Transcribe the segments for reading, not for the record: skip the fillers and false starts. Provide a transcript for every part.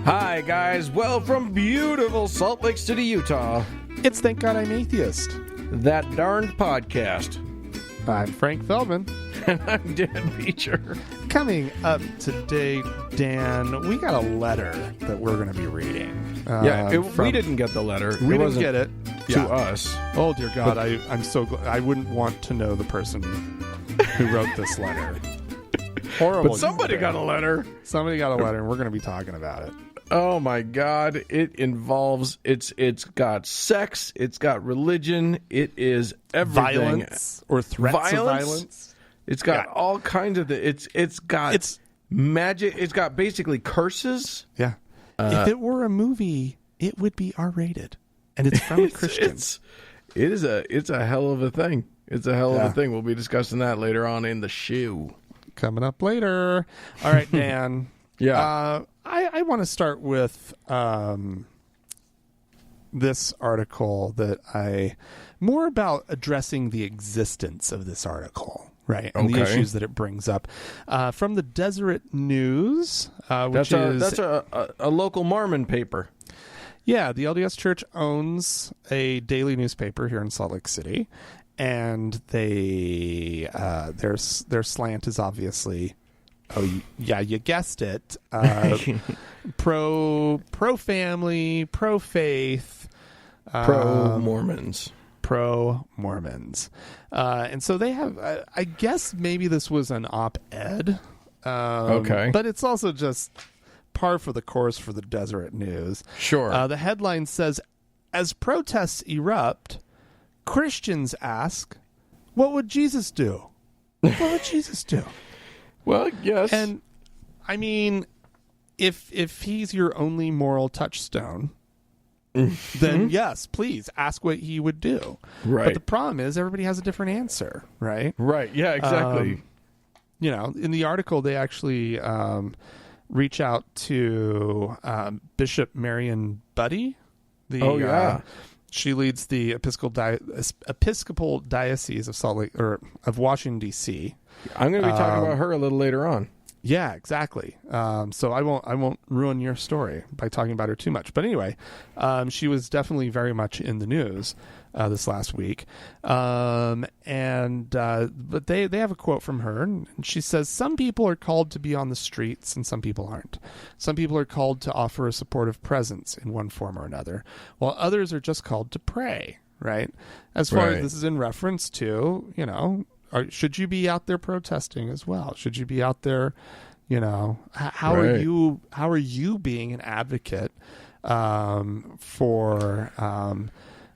Hi, guys. Well, from beautiful Salt Lake City, Utah, It's Thank God I'm Atheist. that darned podcast. I'm Frank Feldman. And I'm Dan Beecher. Coming up today, Dan, we got a letter that we're going to be reading. We didn't get the letter. We didn't get it to us. Oh, dear God. I'm so glad. I wouldn't want to know the person who wrote this letter. Horrible. But somebody got a letter. Somebody got a letter, and we're going to be talking about it. Oh, my God. It involves, it's got sex. It's got religion. It is everything. Violence or threats of violence. It's got all kinds of it's magic. It's got basically curses. Yeah. If it were a movie, it would be R-rated, and it's from a Christian. It's a hell of a thing. It's a hell of a thing. We'll be discussing that later on in the show. Coming up later. All right, Dan. I want to start with this article that more about addressing the existence of this article. Right, and the issues that it brings up. From the Deseret News, that's a local Mormon paper. Yeah, the LDS Church owns a daily newspaper here in Salt Lake City, and they their slant is obviously, you guessed it, pro family, pro faith, pro Mormons. Pro-Mormons. And so they have, I guess maybe this was an op-ed. But it's also just par for the course for the Deseret News. Sure. The headline says, as protests erupt, Christians ask, what would Jesus do? What would Jesus do? Well, yes. And, I mean, if he's your only moral touchstone, then yes, please ask what he would do. Right. But the problem is everybody has a different answer, right? Right. Yeah, exactly. In the article, they actually reach out to Bishop Marion Buddy. She leads the Episcopal Diocese of Salt Lake, or of Washington, D.C. I'm going to be talking about her a little later on. Yeah, exactly. So I won't ruin your story by talking about her too much. But anyway, she was definitely very much in the news this last week. But they have a quote from her, and she says, some people are called to be on the streets and some people aren't. Some people are called to offer a supportive presence in one form or another, while others are just called to pray, right? As far as this is in reference to, should you be out there protesting as well? Should you be out there, how are you being an advocate for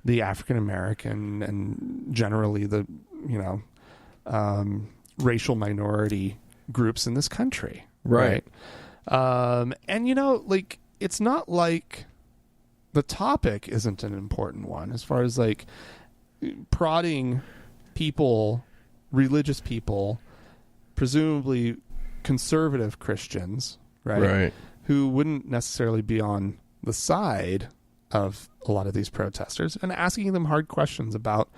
the African American and generally the, racial minority groups in this country? Right. It's not like the topic isn't an important one as far as like prodding people, religious people, presumably conservative Christians, right? Who wouldn't necessarily be on the side of a lot of these protesters, and asking them hard questions about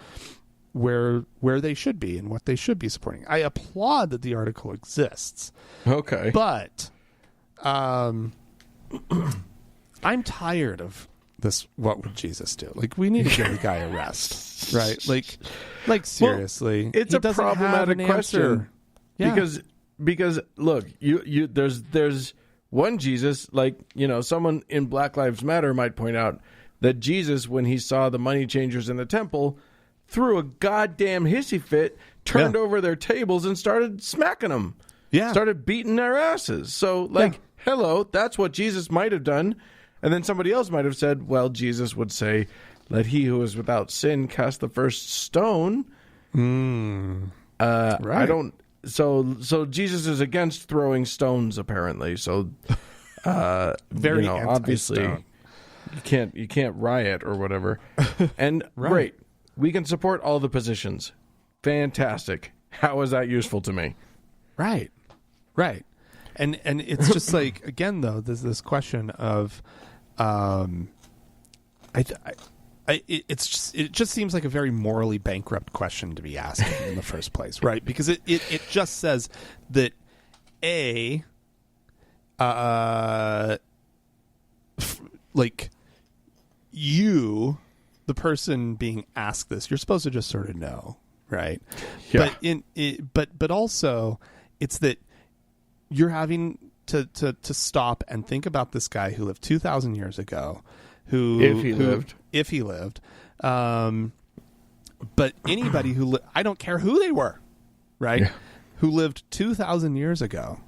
where they should be and what they should be supporting. I applaud that the article exists. Okay. But I'm tired of this, what would Jesus do? Like, we need to give the guy a rest, right? Like seriously. Well, it's a problematic question. Yeah. Because look, there's one Jesus, someone in Black Lives Matter might point out that Jesus, when he saw the money changers in the temple, threw a goddamn hissy fit, turned over their tables and started smacking them. Yeah. Started beating their asses. So hello, that's what Jesus might have done. And then somebody else might have said, well, Jesus would say, let he who is without sin cast the first stone. Right. I don't. So Jesus is against throwing stones, apparently. So, very obviously, you can't riot or whatever. And great, we can support all the positions. Fantastic. How is that useful to me? Right. And it's just like, again, though, there's this question of, it just seems like a very morally bankrupt question to be asking in the first place, right? Because it just says that like you, the person being asked this, you're supposed to just sort of know, right? Yeah. But also, it's that you're having to stop and think about this guy who lived 2,000 years ago, if he lived. But anybody I don't care who they were, right? Yeah. Who lived 2,000 years ago,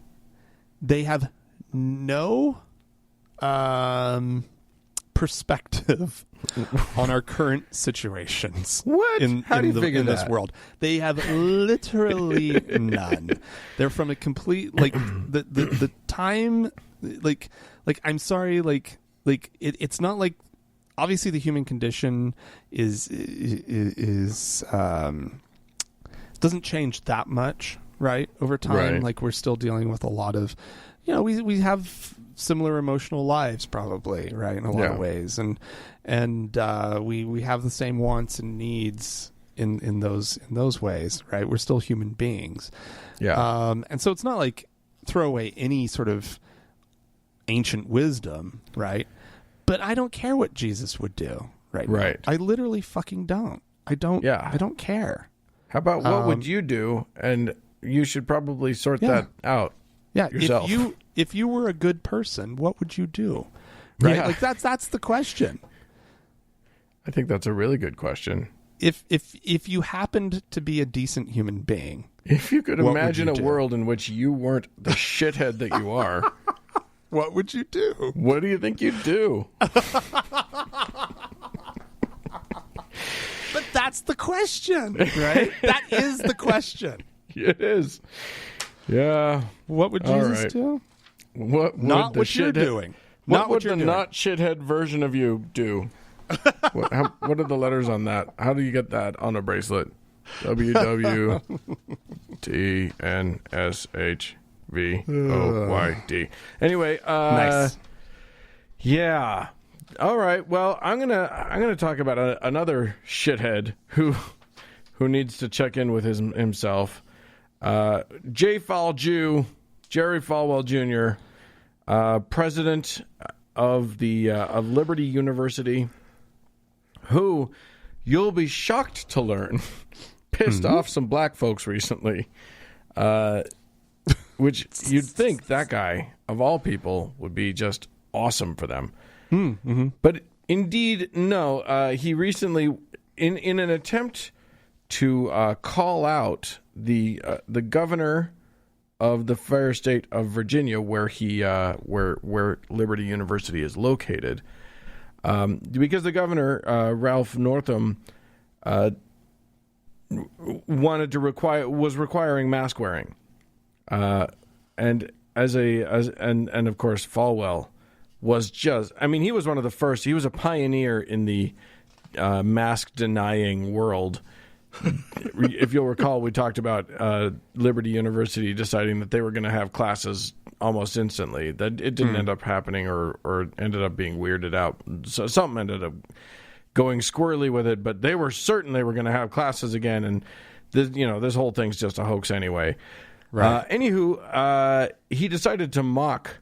they have no perspective on our current situations. What? How do you figure in this world? They have literally none. They're from a complete the time like I'm sorry it's not like, obviously the human condition is doesn't change that much, right, over time. Right. Like, we're still dealing with a lot of, we have similar emotional lives, probably, right, in a lot of ways, and we have the same wants and needs in those ways, right? We're still human beings, and so it's not like throw away any sort of ancient wisdom, right? But I don't care what Jesus would do, right? Right. I literally fucking don't. I don't. Yeah. I don't care. How about what would you do? And you should probably sort that out. Yeah. Yourself. If you were a good person, what would you do? Right. Yeah. Like that's the question. I think that's a really good question. If you happened to be a decent human being, if you could imagine a world in which you weren't the shithead that you are, what would you do? What do you think you'd do? But that's the question, right? That is the question. It is. Yeah. What would Jesus do? What would not what you're doing. What would the not shithead version of you do? What are the letters on that? How do you get that on a bracelet? WWTNSHVOYD. Anyway, nice. Yeah. All right. Well, I'm gonna talk about another shithead who needs to check in with himself. Jerry Falwell Jr., president of Liberty University, who you'll be shocked to learn pissed off some black folks recently, which you'd think that guy, of all people, would be just awesome for them. Mm-hmm. But indeed, no. He recently, in an attempt to call out the governor of the fair state of Virginia, where where Liberty University is located, because the governor, Ralph Northam, was requiring mask wearing, and of course Falwell was just, he was one of the first. He was a pioneer in the mask denying world. If you'll recall, we talked about Liberty University deciding that they were going to have classes almost instantly. That it didn't end up happening, or ended up being weirded out. So something ended up going squirrely with it, but they were certain they were going to have classes again, and this whole thing's just a hoax anyway. Right. Anywho, he decided to mock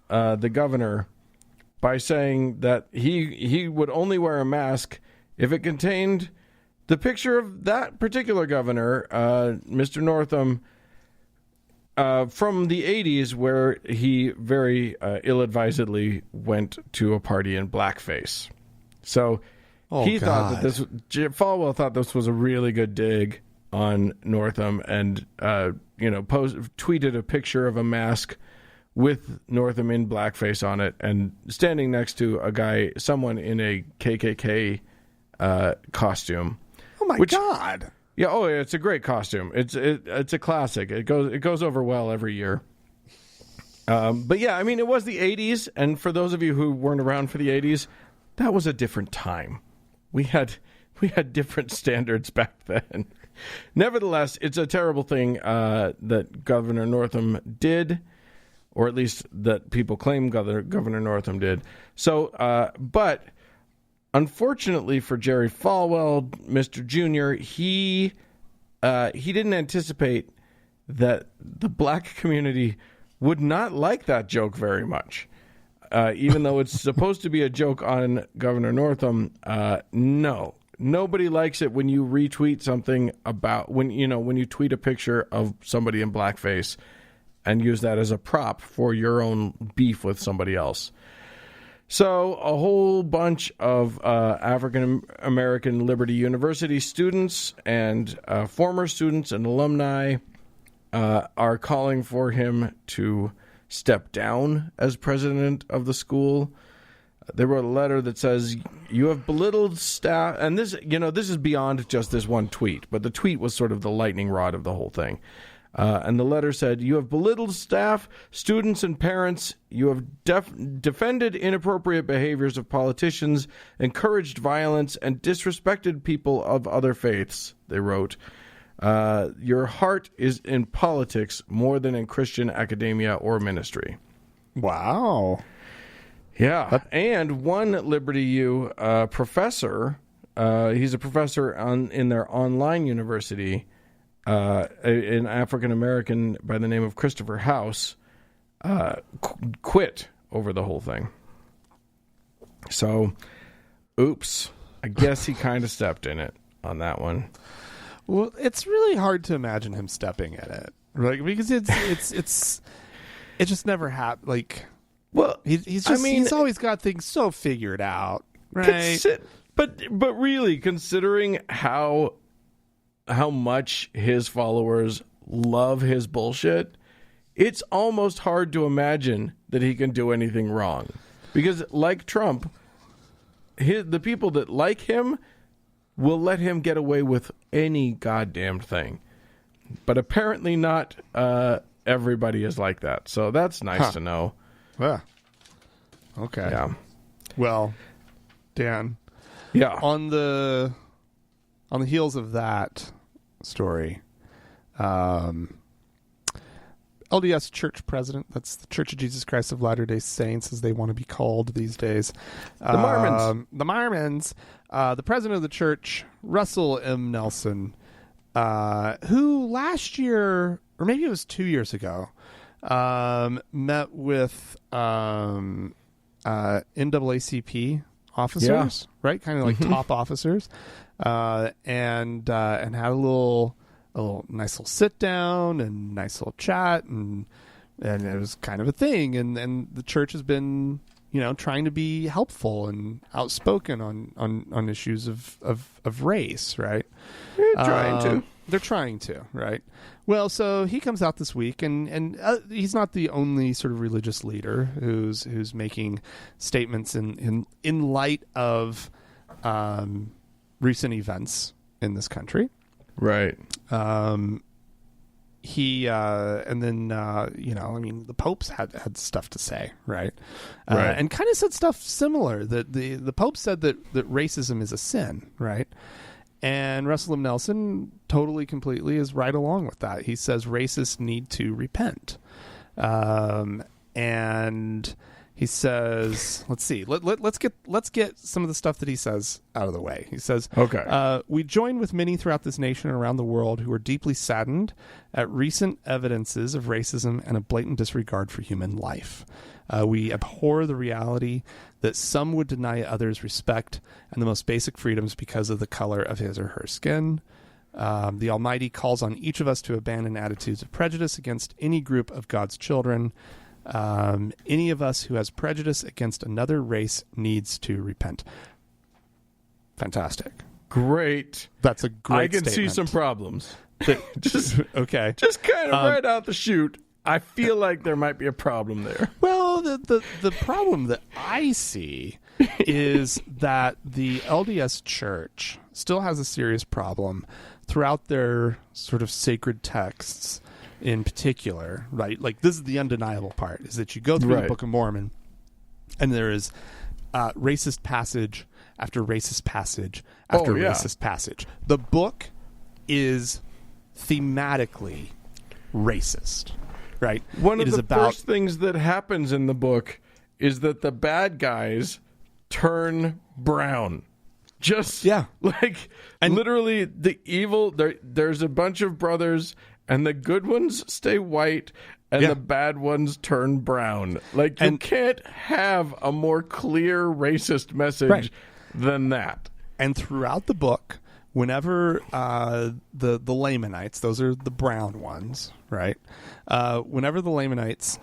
the governor by saying that he would only wear a mask if it contained the picture of that particular governor, Mr. Northam, from the 80s, where he very ill-advisedly went to a party in blackface. So thought that Falwell thought this was a really good dig on Northam, and tweeted a picture of a mask with Northam in blackface on it, and standing next to someone in a KKK costume. Oh my God! Yeah, it's a great costume. It's a classic. It goes over well every year. But yeah, it was the 80s, and for those of you who weren't around for the 80s, that was a different time. We had different standards back then. Nevertheless, it's a terrible thing that Governor Northam did, or at least that people claim Governor Northam did. So, but unfortunately for Jerry Falwell, Mr. Jr., he didn't anticipate that the black community would not like that joke very much. even though it's supposed to be a joke on Governor Northam, no. Nobody likes it when you retweet something about when you tweet a picture of somebody in blackface and use that as a prop for your own beef with somebody else. So a whole bunch of African American Liberty University students and former students and alumni are calling for him to step down as president of the school. They wrote a letter that says, "You have belittled staff," and this is beyond just this one tweet, but the tweet was sort of the lightning rod of the whole thing. And the letter said, "You have belittled staff, students, and parents. You have defended inappropriate behaviors of politicians, encouraged violence, and disrespected people of other faiths," they wrote. "Your heart is in politics more than in Christian academia or ministry." Wow. Yeah. And one Liberty U professor, he's a professor in their online university, an African-American by the name of Christopher House, quit over the whole thing. So, oops. I guess he kind of stepped in it on that one. Well, it's really hard to imagine him stepping in it, right? Because it just never happened. Like, well, he's always got things so figured out, right? But really, considering how much his followers love his bullshit, it's almost hard to imagine that he can do anything wrong. Because like Trump, the people that like him will let him get away with any goddamn thing. But apparently not everybody is like that. So that's nice to know. Yeah. Okay. Yeah. Well, Dan. Yeah. On the heels of that story, LDS Church President, that's the Church of Jesus Christ of Latter-day Saints, as they want to be called these days. The Mormons. The president of the church, Russell M. Nelson, who last year, or maybe it was 2 years ago, met with NAACP officers, right? Kind of like top officers, and had a little nice little sit down and nice little chat, and it was kind of a thing. And the church has been, trying to be helpful and outspoken on issues of race, right? They're trying to, right? Well, so he comes out this week, and he's not the only sort of religious leader who's making statements in light of recent events in this country, right? The Pope's had stuff to say, right? Right. And kind of said stuff similar. That the Pope said that racism is a sin, right? And Russell M. Nelson totally, completely is right along with that. He says racists need to repent. And he says, let's see, let's get some of the stuff that he says out of the way. He says, okay, we join with many throughout this nation and around the world who are deeply saddened at recent evidences of racism and a blatant disregard for human life. We abhor the reality that some would deny others respect and the most basic freedoms because of the color of his or her skin. The Almighty calls on each of us to abandon attitudes of prejudice against any group of God's children. Any of us who has prejudice against another race needs to repent. Fantastic. Great. That's a great statement. See some problems. Okay. Just kind of right out the chute. I feel like there might be a problem there. Well, the problem that I see is that the LDS Church still has a serious problem throughout their sort of sacred texts in particular, right? Like, this is the undeniable part, is that you go through the Book of Mormon and there is racist passage after racist passage after racist passage. The book is thematically racist. Right. One of the first things that happens in the book is that the bad guys turn brown. Literally the evil. There's a bunch of brothers, and the good ones stay white, and the bad ones turn brown. Like, you can't have a more clear racist message than that. And throughout the book, whenever the Lamanites, those are the brown ones, right? Whenever the Lamanites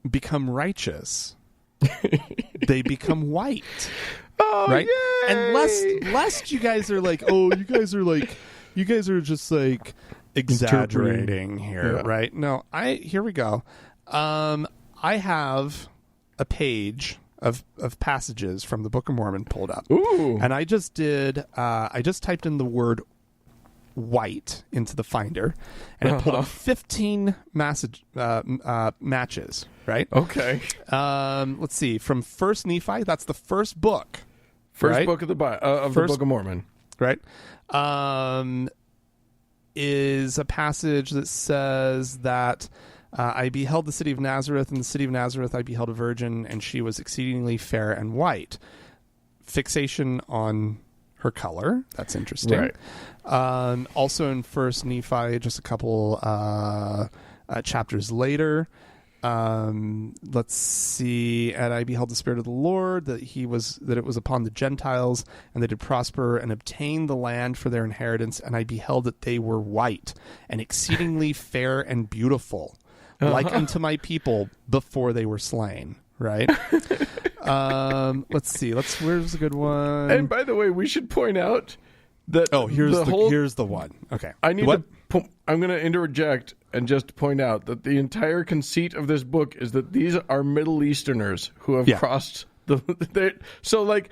become righteous, they become white. Oh, right? yay! And lest you guys are like, oh, you guys are just like exaggerating here, right? No, here we go. I have a page of passages from the Book of Mormon pulled up. Ooh. And I just typed in the word white into the Finder, and it pulled up 15 matches, right? Okay. Let's see. From First Nephi, that's the first book. First book of the the Book of Mormon. Right. Is a passage that says that I beheld the city of Nazareth, and the city of Nazareth I beheld a virgin, and she was exceedingly fair and white. Fixation on her color. That's interesting. Right. Also in First Nephi, just a couple chapters later, let's see. And I beheld the Spirit of the Lord, that it was upon the Gentiles, and they did prosper and obtain the land for their inheritance. And I beheld that they were white and exceedingly fair and beautiful, like unto my people before they were slain. Right. Let's see. Where's a good one? And by the way, we should point out that here's the one. Okay. I'm going to interject and just point out that the entire conceit of this book is that these are Middle Easterners who have crossed so like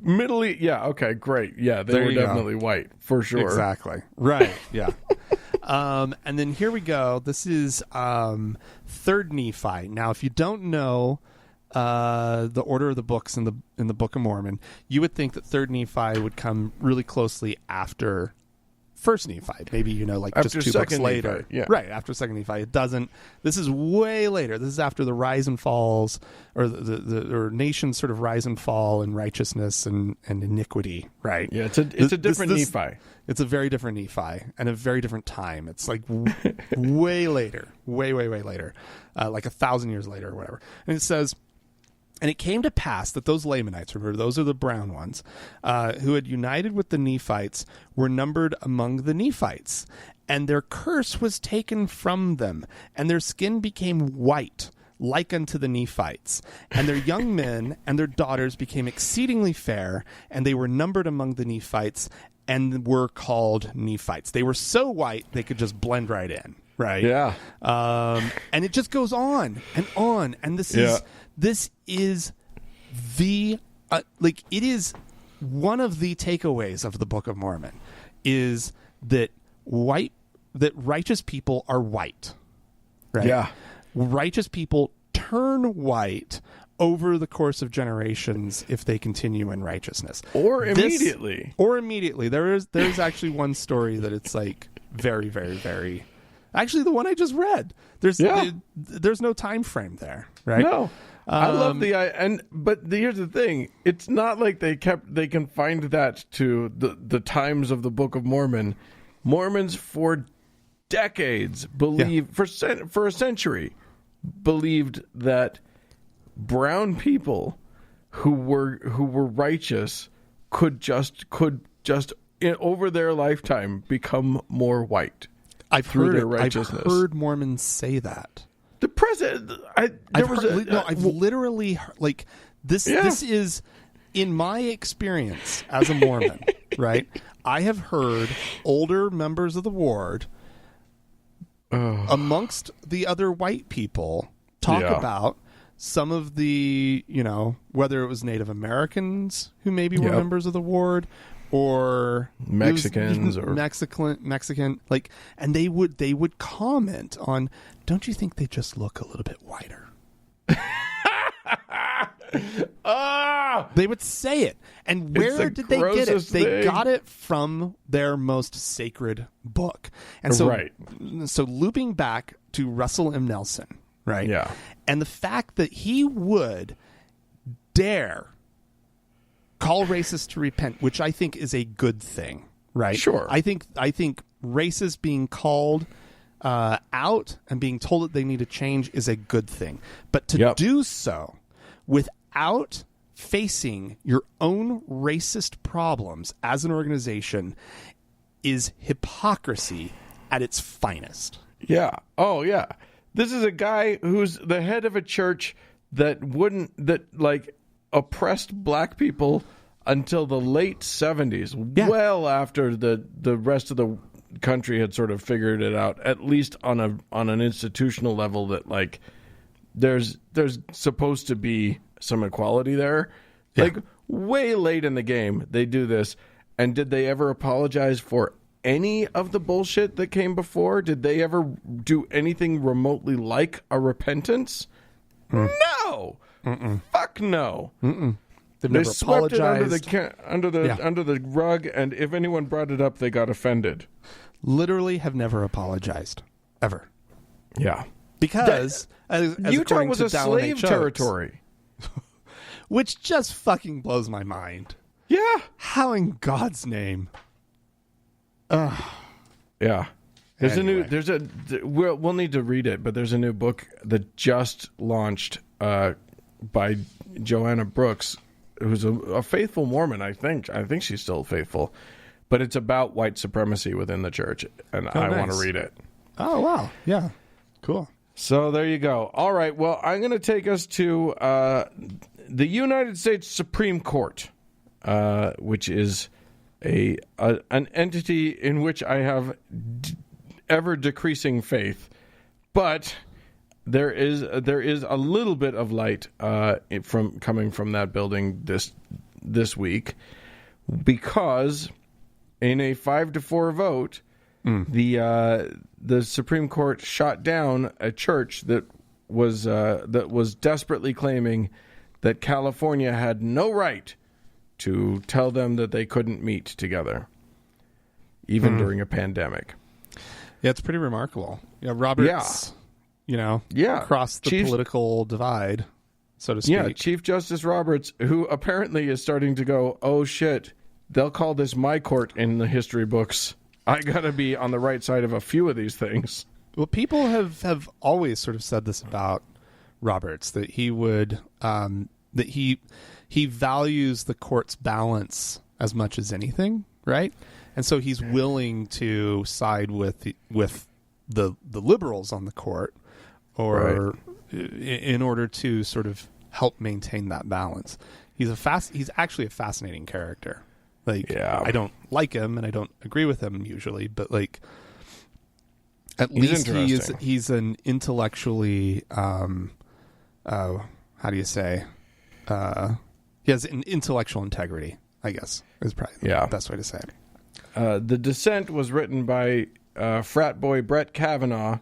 Middle East. Yeah. Okay. Great. Yeah. They were definitely white for sure. Exactly. Right. Yeah. And then here we go. This is Third Nephi. Now, if you don't know the order of the books in the Book of Mormon, you would think that Third Nephi would come really closely after First Nephi. Maybe, like after just 2 books later. Nephi, yeah. Right, after Second Nephi. It doesn't. This is way later. This is after the rise and falls, or the nations sort of rise and fall in righteousness and iniquity, right? Yeah, it's a different Nephi. It's a very different Nephi and a very different time. It's like way later, way later, like 1,000 years later or whatever. And it says, and it came to pass that those Lamanites, remember, those are the brown ones, who had united with the Nephites, were numbered among the Nephites. And their curse was taken from them, and their skin became white, like unto the Nephites. And their young men and their daughters became exceedingly fair, and they were numbered among the Nephites, and were called Nephites. They were so white, they could just blend right in, right? Yeah. And it just goes on and on. And this is the it is one of the takeaways of the Book of Mormon, is that righteous people are white, right? Yeah. Righteous people turn white over the course of generations if they continue in righteousness, or immediately. There's actually one story that it's like very, very, very. Actually, the one I just read. There's no time frame there, right? No. I love but here's the thing: it's not like they confined that to the times of the Book of Mormon. Mormons for decades for a century believed that brown people who were righteous could just over their lifetime become more white. I've heard Mormons say that. The president. I've literally like this. Yeah. This is, in my experience as a Mormon, right? I have heard older members of the ward, amongst the other white people, talk about some of the, whether it was Native Americans who maybe were members of the ward, or Mexicans, or Mexican, like, and they would comment on, don't you think they just look a little bit whiter? They would say it. And where did they get it? They got it from their most sacred book. And so, so looping back to Russell M. Nelson, right? Yeah. And the fact that he would dare call racists to repent, which I think is a good thing, right? Sure. I think racists being called out and being told that they need to change is a good thing. But to do so without facing your own racist problems as an organization is hypocrisy at its finest. Yeah. Oh, yeah. This is a guy who's the head of a church that oppressed black people until the late 70s, well after the rest of the country had sort of figured it out, at least on an institutional level, that like there's supposed to be some equality there. Yeah. Like way late in the game, they do this. And did they ever apologize for any of the bullshit that came before? Did they ever do anything remotely like a repentance? No. Fuck no. They swept it under the rug, and if anyone brought it up, they got offended. Literally have never apologized ever. Yeah, because as Utah was a slave territory, which just fucking blows my mind. Yeah, how in God's name? Yeah. We'll need to read it, but there's a new book that just launched by Joanna Brooks, who's a faithful Mormon. I think she's still faithful, but it's about white supremacy within the church, and I want to read it. Oh, wow. Yeah. Cool. So there you go. All right. Well, I'm going to take us to the United States Supreme Court, which is an entity in which I have ever decreasing faith, but there is a little bit of light coming from that building this week, because in a 5-4 vote, the Supreme Court shot down a church that was desperately claiming that California had no right to tell them that they couldn't meet together, even during a pandemic. Yeah, it's pretty remarkable. Yeah, Roberts, across the political divide, so to speak. Yeah, Chief Justice Roberts, who apparently is starting to go, oh shit, they'll call this my court in the history books. I gotta be on the right side of a few of these things. Well, people have always sort of said this about Roberts, that he would, that he values the court's balance as much as anything, right? And so he's willing to side with the liberals on the court, or in order to sort of help maintain that balance. He's actually a fascinating character. I don't like him and I don't agree with him usually, but like at least he's an intellectually how do you say? He has an intellectual integrity, I guess, is probably the best way to say it. The dissent was written by frat boy Brett Kavanaugh,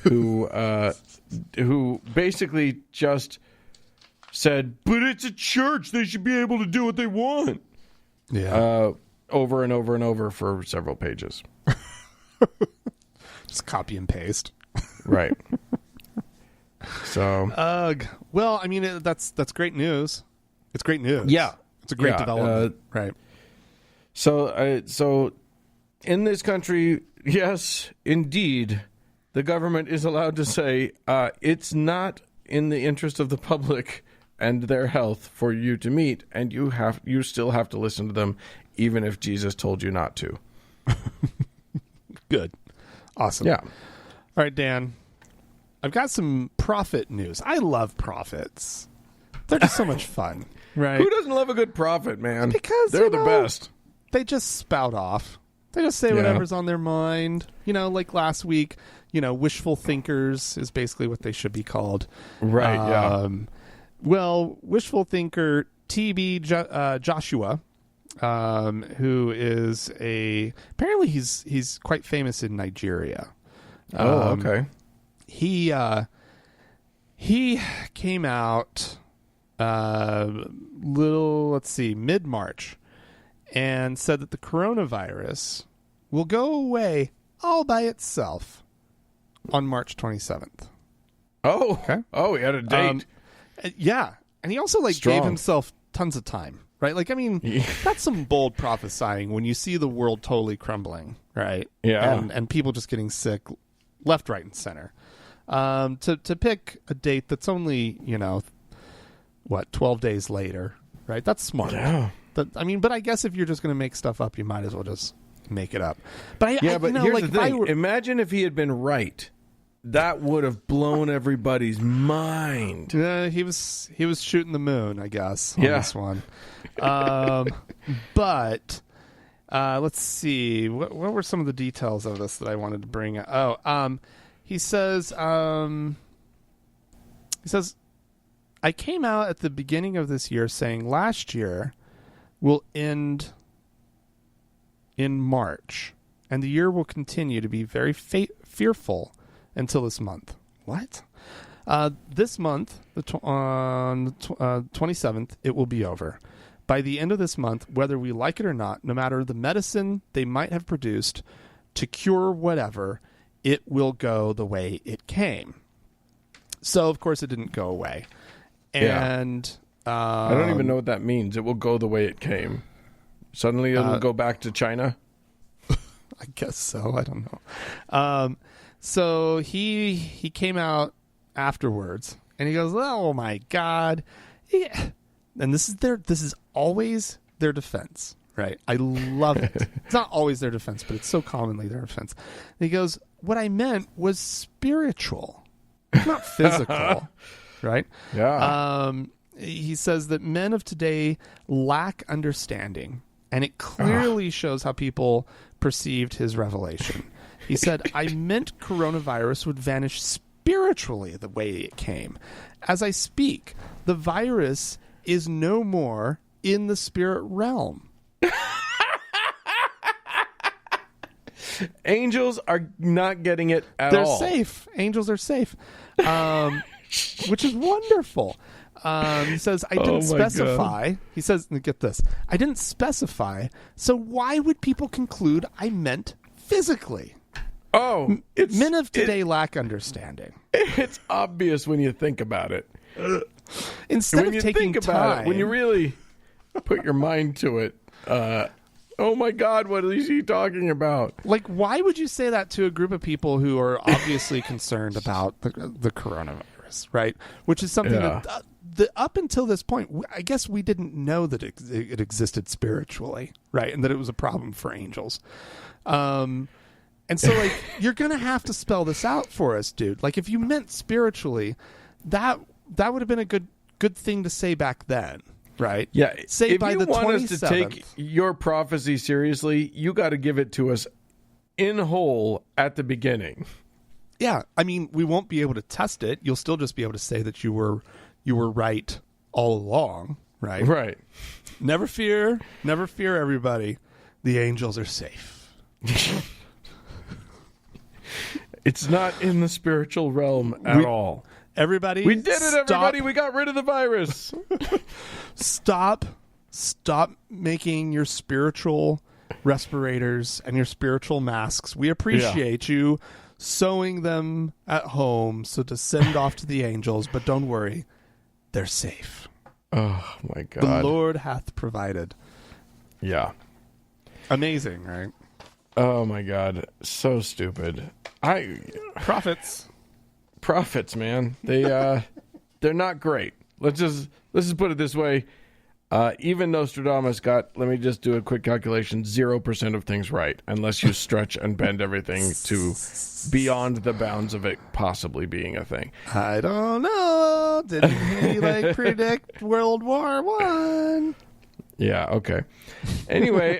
who basically just said, "But it's a church; they should be able to do what they want." Yeah, over and over and over for several pages. Just copy and paste, right? So, well, I mean, that's great news. It's great news. Yeah, it's a great development, right? So in this country, yes, indeed, the government is allowed to say it's not in the interest of the public and their health for you to meet, and you still have to listen to them, even if Jesus told you not to. Good. Awesome. Yeah. All right, Dan, I've got some prophet news. I love prophets. They're just so much fun, right? Who doesn't love a good prophet, man? Because they're the best. They just spout off. They just say whatever's on their mind. Like last week, wishful thinkers is basically what they should be called. Right, Well, wishful thinker T.B. Joshua, who is apparently he's quite famous in Nigeria. Okay. He came out mid-March and said that the coronavirus will go away all by itself on March 27th. Oh, okay. Oh, he had a date. Yeah. And he also gave himself tons of time, right? That's some bold prophesying when you see the world totally crumbling, right? Yeah. And people just getting sick left, right, and center. To pick a date that's only 12 days later, right? That's smart. Yeah. But I guess if you're just going to make stuff up, you might as well just make it up. But here's the thing. Imagine if he had been right. That would have blown everybody's mind. He was shooting the moon, I guess, on this one. But let's see. What were some of the details of this that I wanted to bring up? He says, I came out at the beginning of this year saying last year will end in March, and the year will continue to be very fearful until this month. What? This month, on the 27th, it will be over. By the end of this month, whether we like it or not, no matter the medicine they might have produced to cure whatever, it will go the way it came. So, of course, it didn't go away. And I don't even know what that means. It will go the way it came. Suddenly it'll go back to China? I guess so. I don't know. So he came out afterwards, and he goes, "Oh my God!" Yeah. And this is always their defense, right? I love it. It's not always their defense, but it's so commonly their defense. And he goes, "What I meant was spiritual, not physical." Right? Yeah. He says that men of today lack understanding, and it clearly shows how people perceived his revelation. He said, "I meant coronavirus would vanish spiritually the way it came. As I speak, the virus is no more in the spirit realm." Angels are not getting it at They're all. They're safe. Angels are safe, which is wonderful. He says, I didn't specify. God. He says, get this. I didn't specify, so why would people conclude I meant physically? Oh, men of today lack understanding. It's obvious when you think about it. Instead of taking time, when you really put your mind to it, oh my God, what is he talking about? Like, why would you say that to a group of people who are obviously concerned about the coronavirus, right? Which is something that up until this point, I guess we didn't know that it existed spiritually, right? And that it was a problem for angels. And so, like, you're going to have to spell this out for us, dude. Like, if you meant spiritually, that would have been a good thing to say back then, right? Yeah. Say if by you the want 27th. Us to take your prophecy seriously, you got to give it to us in whole at the beginning. Yeah. I mean, we won't be able to test it. You'll still just be able to say that you were right all along, right? Right. Never fear, everybody. The angels are safe. It's not in the spiritual realm at all. Everybody, we did it, everybody. We got rid of the virus. Stop making your spiritual respirators and your spiritual masks. We appreciate you sewing them at home so to send off to the angels, but don't worry, they're safe. Oh, my God. The Lord hath provided. Yeah. Amazing, right? Oh, my God. So stupid. Prophets, man. They're not great. Let's just put it this way. Even Nostradamus got, let me just do a quick calculation, 0% of things right, unless you stretch and bend everything to beyond the bounds of it possibly being a thing. I don't know. Didn't he predict World War I? Yeah, okay. Anyway,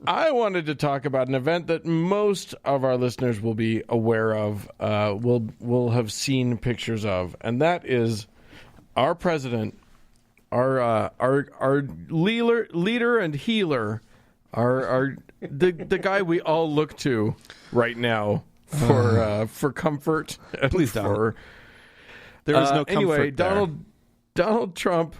I wanted to talk about an event that most of our listeners will be aware of, will have seen pictures of, and that is our president, our leader and healer, the guy we all look to right now for comfort. Please don't. There is no comfort anyway, there. Donald Trump.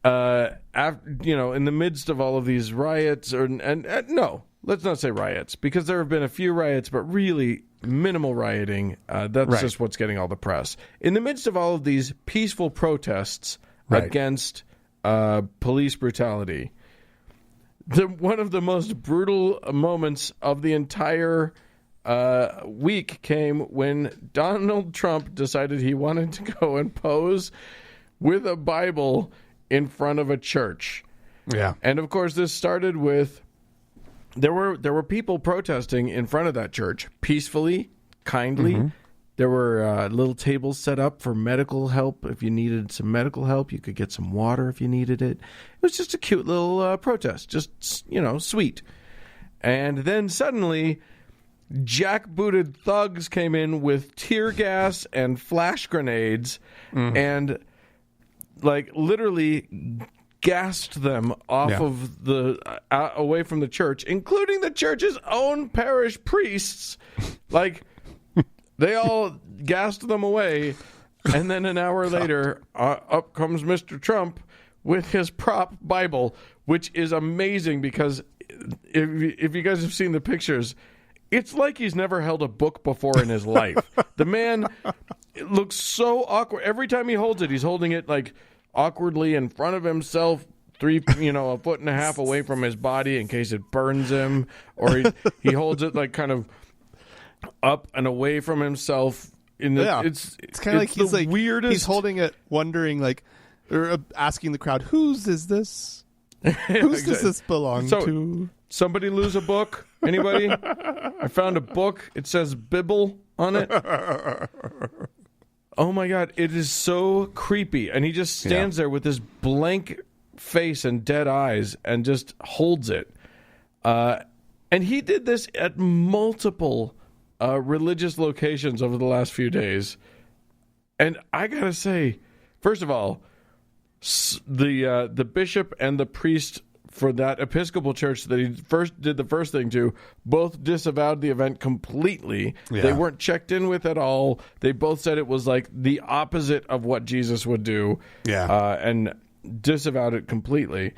In the midst of all of these riots, no, let's not say riots, because there have been a few riots, but really minimal rioting. That's just what's getting all the press. In the midst of all of these peaceful protests against police brutality, one of the most brutal moments of the entire week came when Donald Trump decided he wanted to go and pose with a Bible in front of a church. Yeah. And of course, this started with there were people protesting in front of that church peacefully, kindly. Mm-hmm. There were little tables set up for medical help. If you needed some medical help, you could get some water if you needed it. It was just a cute little protest, just, sweet. And then suddenly, jackbooted thugs came in with tear gas and flash grenades and, literally gassed them off of away from the church, including the church's own parish priests. They all gassed them away, and then an hour later, up comes Mr. Trump with his prop Bible, which is amazing because if you guys have seen the pictures, it's like he's never held a book before in his life. The man looks so awkward. Every time he holds it, he's holding it awkwardly in front of himself, a foot and a half away from his body in case it burns him, or he holds it kind of up and away from himself. It's kind of like he's the weirdest. He's holding it, wondering or asking the crowd, "Whose is this? Whose does this belong to?" Somebody lose a book? Anybody? I found a book. It says Bible on it. Oh my God, it is so creepy. And he just stands there with this blank face and dead eyes and just holds it. And he did this at multiple religious locations over the last few days. And I gotta say, first of all, the bishop and the priest for that Episcopal church that he did the first thing to, both disavowed the event completely. Yeah. They weren't checked in with at all. They both said it was the opposite of what Jesus would do. Yeah. And disavowed it completely.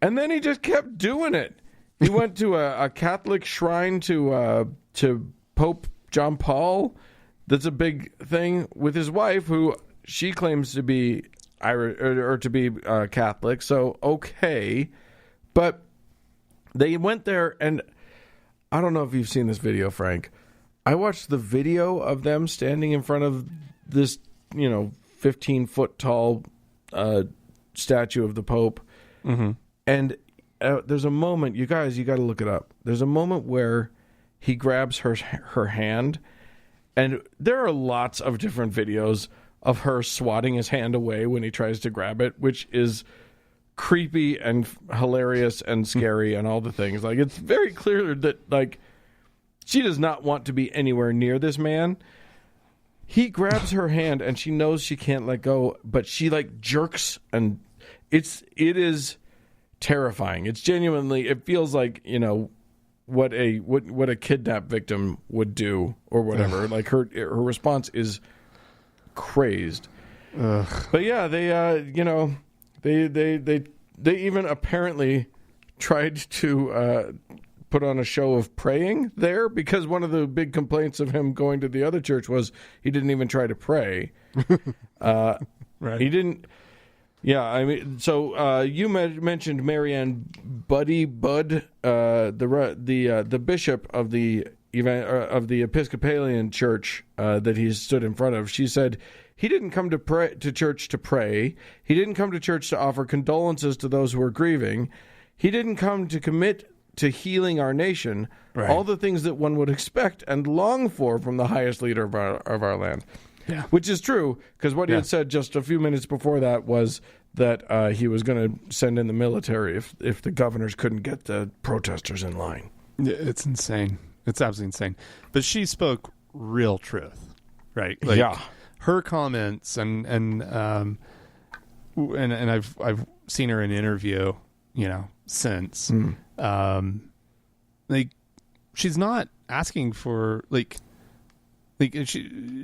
And then he just kept doing it. He went to a Catholic shrine to Pope John Paul. That's a big thing with his wife, who she claims to be Irish or to be Catholic. So okay, but they went there, and I don't know if you've seen this video, Frank. I watched the video of them standing in front of this, 15-foot tall statue of the Pope, and there's a moment, you guys, you got to look it up. There's a moment where he grabs her hand, and there are lots of different videos of her swatting his hand away when he tries to grab it, which is creepy and hilarious and scary and all the things. It's very clear that, she does not want to be anywhere near this man. He grabs her hand, and she knows she can't let go, but she, jerks, and it is terrifying. It's genuinely, it feels like, what a kidnap victim would do or whatever. Her response is crazed. But yeah, they even apparently tried to put on a show of praying there, because one of the big complaints of him going to the other church was he didn't even try to pray. Right. He didn't. Yeah, I mean, so you mentioned Marianne Buddy Budd, the bishop of the Episcopalian church that he stood in front of. She said he didn't come to church to pray. He didn't come to church to offer condolences to those who are grieving. He didn't come to commit to healing our nation. Right. All the things that one would expect and long for from the highest leader of our land. Yeah. Which is true, because what he had said just a few minutes before that was that he was going to send in the military if the governors couldn't get the protesters in line. It's insane. It's absolutely insane. But she spoke real truth, right? Her comments and I've seen her in an interview, since. She's not asking for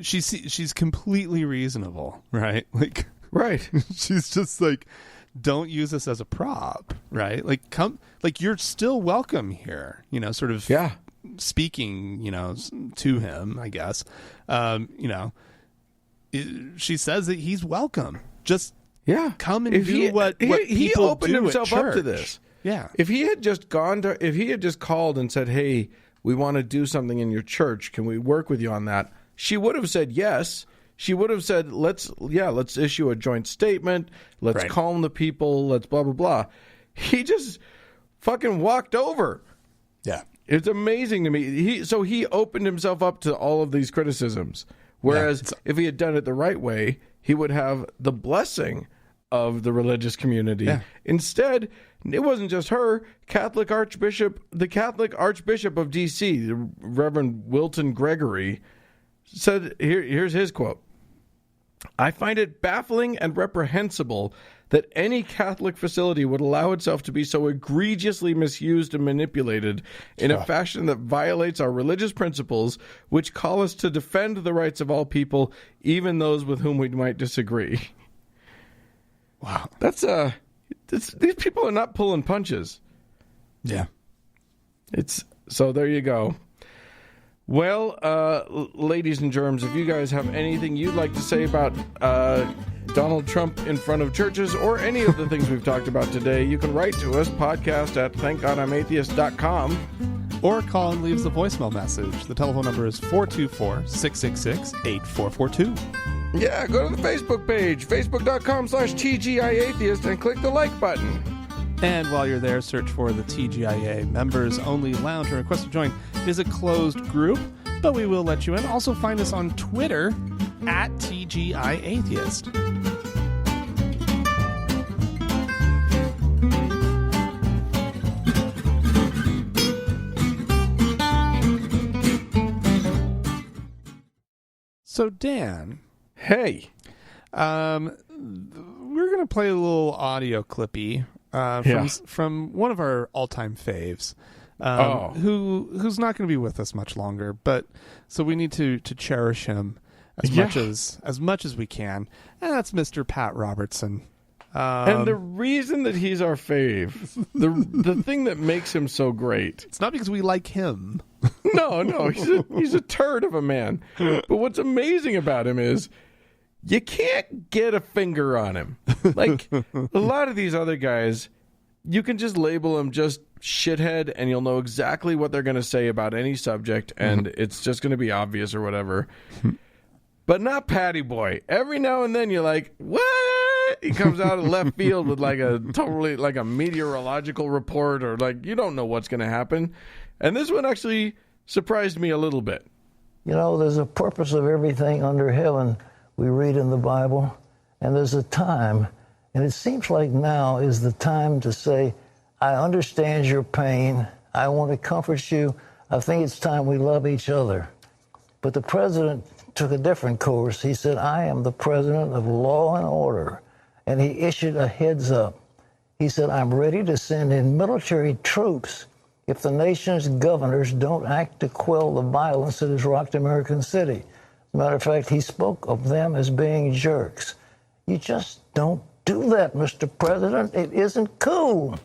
she's completely reasonable, right? Right. She's just don't use us as a prop, right? You're still welcome here, sort of speaking, to him, I guess. She says that he's welcome. Just come and do what he opened himself up to this. Yeah. If he had just called and said, "Hey, we want to do something in your church. Can we work with you on that? She would have said yes. She would have said, let's issue a joint statement. Let's calm the people. Let's blah, blah, blah. He just fucking walked over. Yeah. It's amazing to me. He opened himself up to all of these criticisms. Whereas if he had done it the right way, he would have the blessing of the religious community. Yeah. Instead, it wasn't just her. The Catholic Archbishop of D.C., the Reverend Wilton Gregory, said, here's his quote. I find it baffling and reprehensible that any Catholic facility would allow itself to be so egregiously misused and manipulated in a fashion that violates our religious principles, which call us to defend the rights of all people, even those with whom we might disagree. Wow. These people are not pulling punches. Yeah. So there you go. Well, ladies and germs, if you guys have anything you'd like to say about Donald Trump in front of churches or any of the things we've talked about today, you can write to us, podcast@thankgodimatheist.com. Or call and leave the voicemail message. The telephone number is 424-666-8442. Yeah, go to the Facebook page, facebook.com/TGIAtheist, and click the like button. And while you're there, search for the TGIA Members Only Lounge and request to join. It is a closed group, but we will let you in. Also find us on Twitter @TGIAtheist. So, Dan. Hey. We're going to play a little audio clippy from one of our all-time faves, who's not going to be with us much longer, but so we need to cherish him as much as we can, and that's Mr. Pat Robertson. And the reason that he's our fave, the thing that makes him so great, it's not because we like him. No, he's a turd of a man. But what's amazing about him is you can't get a finger on him. Like a lot of these other guys, you can just label them just shithead, and you'll know exactly what they're going to say about any subject, and it's just going to be obvious or whatever. But not Patty Boy. Every now and then you're like, what? He comes out of left field with like a meteorological report, or like you don't know what's going to happen. And this one actually surprised me a little bit. You know, there's a purpose of everything under heaven we read in the Bible, and there's a time, and it seems like now is the time to say, I understand your pain. I want to comfort you. I think it's time we love each other. But the president took a different course. He said, I am the president of law and order. And he issued a heads up. He said, I'm ready to send in military troops if the nation's governors don't act to quell the violence that has rocked American city. As a matter of fact, he spoke of them as being jerks. You just don't do that, Mr. President. It isn't cool.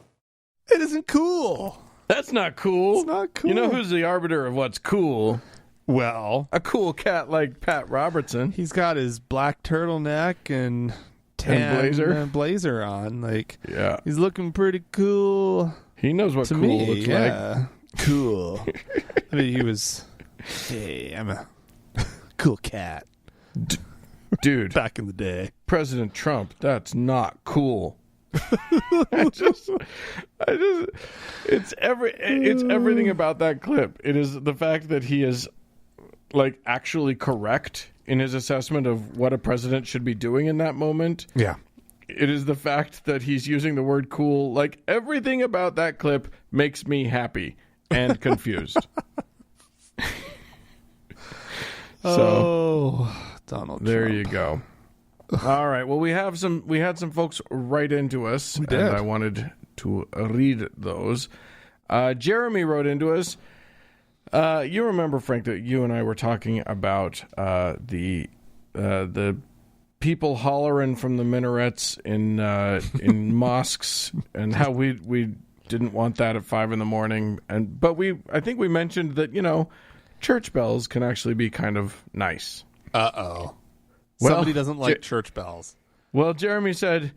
It isn't cool. That's not cool. It's not cool. You know who's the arbiter of what's cool? Well, a cool cat like Pat Robertson. He's got his black turtleneck and tan blazer on. Like, yeah, he's looking pretty cool. He knows what cool looks like. Cool. I mean, he was, hey, I'm a cool cat. Dude. Back in the day. President Trump, that's not cool. it's everything about that clip. It is the fact that he is like actually correct in his assessment of what a president should be doing in that moment. Yeah. It is the fact that he's using the word cool. Like everything about that clip makes me happy and confused. Donald Trump. There you go. All right. Well, we had some folks write into us, we did. And I wanted to read those. Jeremy wrote into us. You remember, Frank, that you and I were talking about the people hollering from the minarets in mosques, and how we didn't want that at 5 a.m. But I think we mentioned that church bells can actually be kind of nice. Somebody doesn't like church bells. Well, Jeremy said,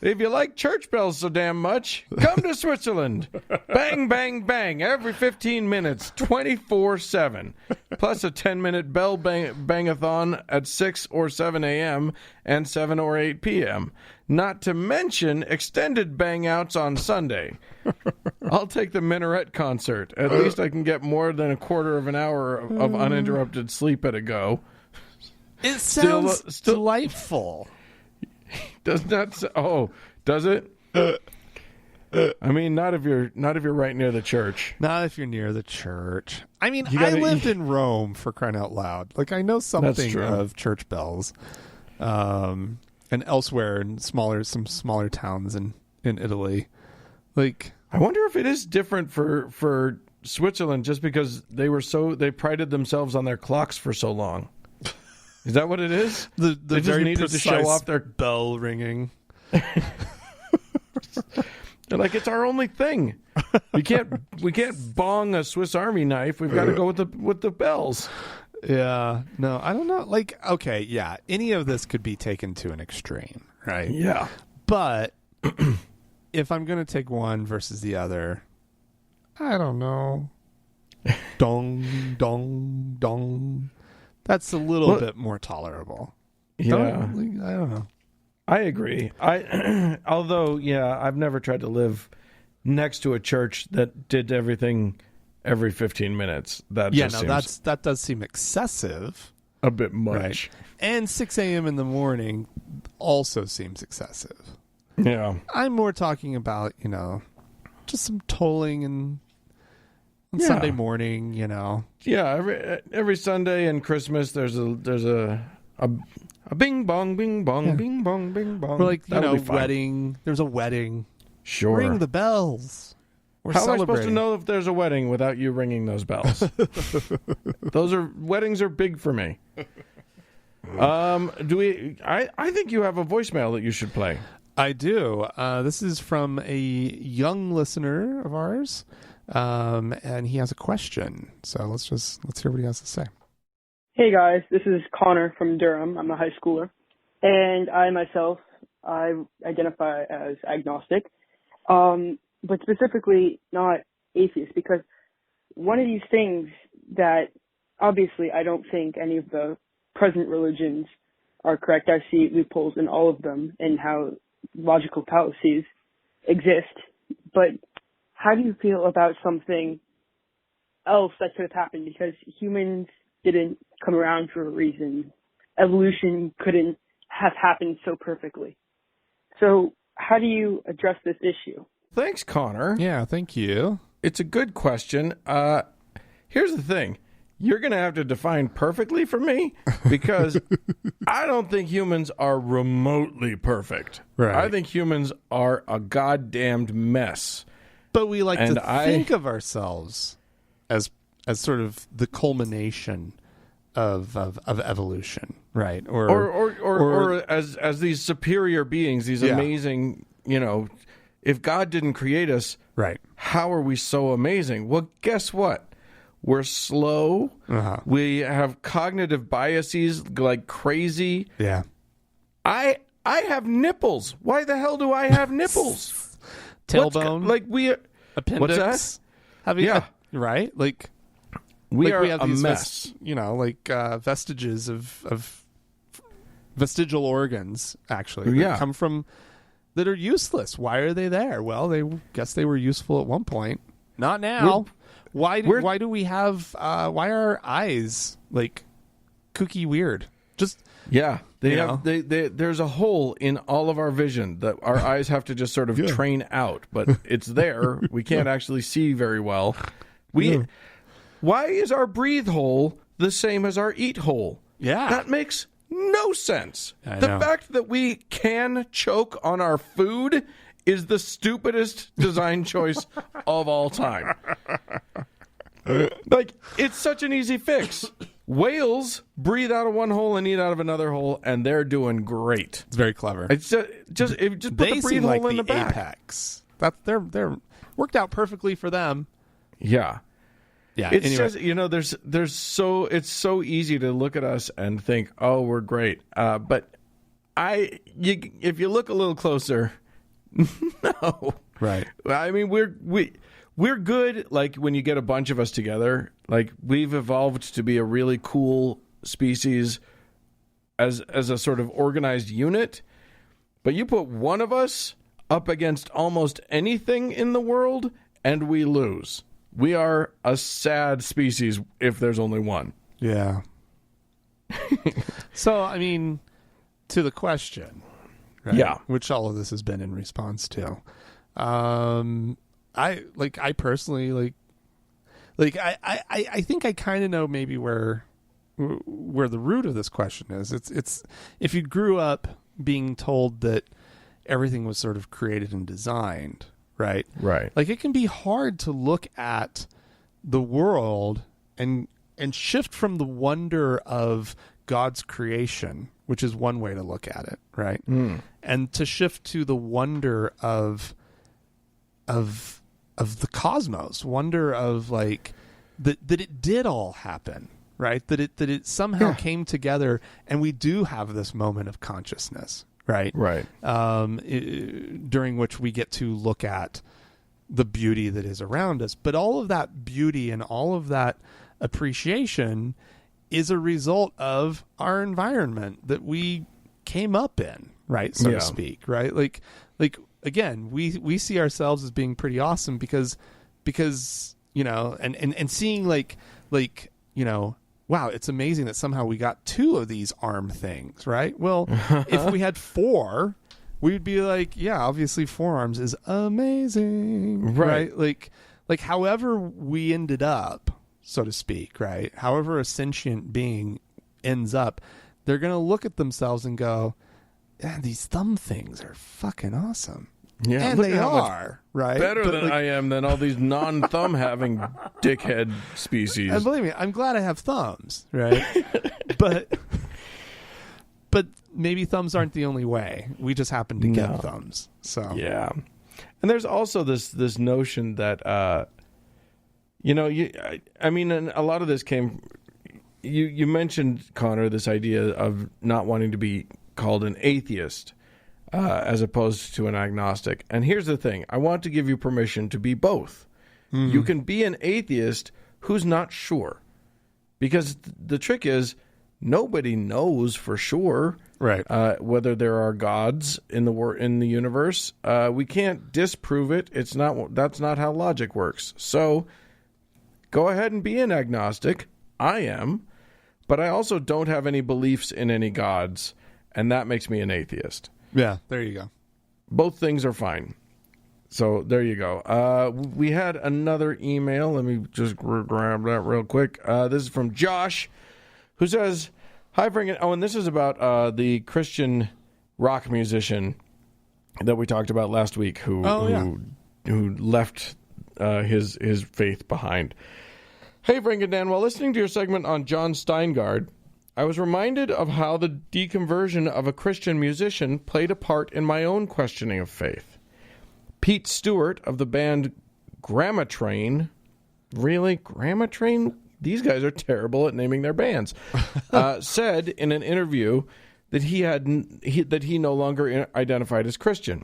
if you like church bells so damn much, come to Switzerland. Bang, bang, bang, every 15 minutes, 24/7. Plus a 10-minute bell bang-a-thon at 6 or 7 a.m. and 7 or 8 p.m. Not to mention extended bang-outs on Sunday. I'll take the minaret concert. At least I can get more than a quarter of an hour of uninterrupted sleep at a go. It sounds delightful. Does not. Does it? I mean, not if you're right near the church. Not if you're near the church. I mean, I lived in Rome, for crying out loud. Like, I know something of church bells, and elsewhere in some smaller towns in Italy. Like, I wonder if it is different for Switzerland, just because they prided themselves on their clocks for so long. Is that what it is? They just very needed to show off their bell ringing. They're like, it's our only thing. We can't bong a Swiss Army knife. We've got to go with the bells. Yeah. No, I don't know. Like, okay, yeah. Any of this could be taken to an extreme, right? Yeah. But if I'm going to take one versus the other, I don't know. Dong, dong, dong. That's a little bit more tolerable. Yeah. I don't know. I agree. Although, I've never tried to live next to a church that did everything every 15 minutes. That does seem excessive. A bit much. Right. And 6 a.m. in the morning also seems excessive. Yeah. I'm more talking about, just some tolling and Sunday morning, Yeah, every Sunday and Christmas there's a bing bong, bing bong, bing bong, bing bong. Or like, wedding. There's a wedding. Sure. Ring the bells. How am I supposed to know if there's a wedding without you ringing those bells? Weddings are big for me. I think you have a voicemail that you should play. I do. This is from a young listener of ours. And he has a question. So let's hear what he has to say. Hey guys, this is Connor from Durham. I'm a high schooler. And I identify as agnostic. But specifically not atheist, because one of these things that obviously I don't think any of the present religions are correct. I see loopholes in all of them and how logical fallacies exist. But how do you feel about something else that could have happened? Because humans didn't come around for a reason. Evolution couldn't have happened so perfectly. So how do you address this issue? Thanks, Connor. Yeah, thank you. It's a good question. Here's the thing. You're going to have to define perfectly for me, because I don't think humans are remotely perfect. Right. I think humans are a goddamned mess. But we like to think of ourselves as sort of the culmination of evolution, right? Or as these superior beings, these amazing, if God didn't create us, right? How are we so amazing? Well, guess what? We're slow. Uh-huh. We have cognitive biases like crazy. Yeah. I have nipples. Why the hell do I have nipples? Tailbone, appendix. What's that? Right? Like we are have a these mess. Vestiges of vestigial organs, actually, that come from that are useless. Why are they there? Well, they were useful at one point. Not now. Why do we have? Why are our eyes like kooky weird? Just there's a hole in all of our vision that our eyes have to just sort of train out, but it's there. We can't actually see very well. Why is our breathe hole the same as our eat hole? Yeah. That makes no sense. The fact that we can choke on our food is the stupidest design choice of all time. Like, it's such an easy fix. Whales breathe out of one hole and eat out of another hole, and they're doing great. It's very clever. It's just put the breathe hole in the back. Apex. They're worked out perfectly for them. Yeah. Yeah. It's anyway. it's so easy to look at us and think, oh, we're great. But if you look a little closer, no. Right. I mean, we're good. Like when you get a bunch of us together, like we've evolved to be a really cool species as a sort of organized unit. But you put one of us up against almost anything in the world, and we lose. We are a sad species if there's only one. Yeah. So, I mean, to the question, right? Yeah, which all of this has been in response to. I personally I think I kind of know maybe where the root of this question is. It's if you grew up being told that everything was sort of created and designed, right? Right. Like it can be hard to look at the world and shift from the wonder of God's creation, which is one way to look at it, right? And to shift to the wonder of the cosmos, wonder of like that it did all happen, right? That it somehow came together, and we do have this moment of consciousness, right? Right. During which we get to look at the beauty that is around us. But all of that beauty and all of that appreciation is a result of our environment that we came up in, right? So to speak, right? Like again, we see ourselves as being pretty awesome because you know, and seeing like you know, wow, it's amazing that somehow we got 2 of these arm things, right? Well, if we had 4, we'd be like, yeah, obviously 4 arms is amazing, right? Like however we ended up, so to speak, right? However a sentient being ends up, they're going to look at themselves and go, yeah, these thumb things are fucking awesome. Yeah, and they are, right? Better than I am than all these non-thumb having dickhead species. And believe me, I'm glad I have thumbs, right? but maybe thumbs aren't the only way. We just happen to get thumbs. So yeah, and there's also this notion that you know, I mean, and a lot of this came. You mentioned, Connor, this idea of not wanting to be called an atheist. As opposed to an agnostic. And here's the thing. I want to give you permission to be both. You can be an atheist who's not sure. Because the trick is, nobody knows for sure whether there are gods in the universe. We can't disprove it. That's not how logic works. So go ahead and be an agnostic. I am. But I also don't have any beliefs in any gods. And that makes me an atheist. Yeah, there you go. Both things are fine. So there you go. We had another email. Let me just grab that real quick. This is from Josh, who says, "Hi, Frank." Oh, and this is about the Christian rock musician that we talked about last week, who left his faith behind. "Hey, Frank and Dan. While listening to your segment on John Steingard, I was reminded of how the deconversion of a Christian musician played a part in my own questioning of faith. Pete Stewart of the band Grandma Train," really? Grandma Train? These guys are terrible at naming their bands. Said in an interview that he no longer identified as Christian.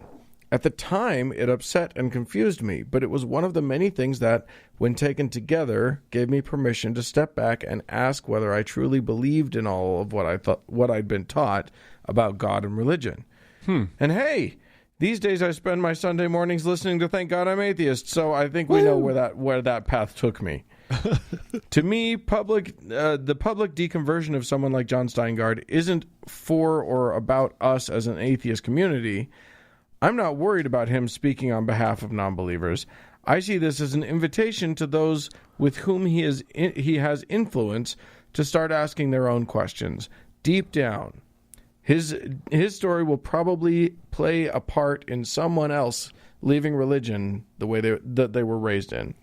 At the time, it upset and confused me, but it was one of the many things that, when taken together, gave me permission to step back and ask whether I truly believed in all of what I'd been taught about God and religion. And hey, these days I spend my Sunday mornings listening to Thank God I'm Atheist, so I think we know where that path took me. To me, the public deconversion of someone like John Steingard isn't for or about us as an atheist community. I'm not worried about him speaking on behalf of non-believers. I see this as an invitation to those with whom he has influence to start asking their own questions. Deep down, his story will probably play a part in someone else leaving religion the way that they were raised in.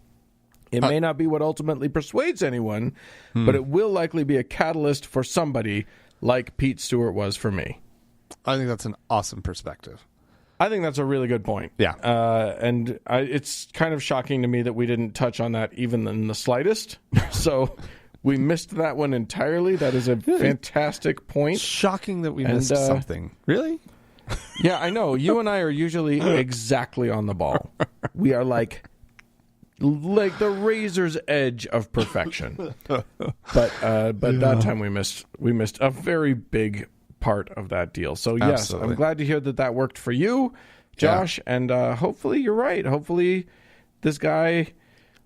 It may not be what ultimately persuades anyone, but it will likely be a catalyst for somebody like Pete Stewart was for me. I think that's an awesome perspective. I think that's a really good point. Yeah. And it's kind of shocking to me that we didn't touch on that even in the slightest. So We missed that one entirely. That is a fantastic point. Shocking that we missed something. Really? Yeah, I know. You and I are usually exactly on the ball. We are like the razor's edge of perfection. But that time we missed a very big part of that deal. So yes, Absolutely. I'm glad to hear that worked for you, Josh. Yeah. And hopefully you're right. Hopefully this guy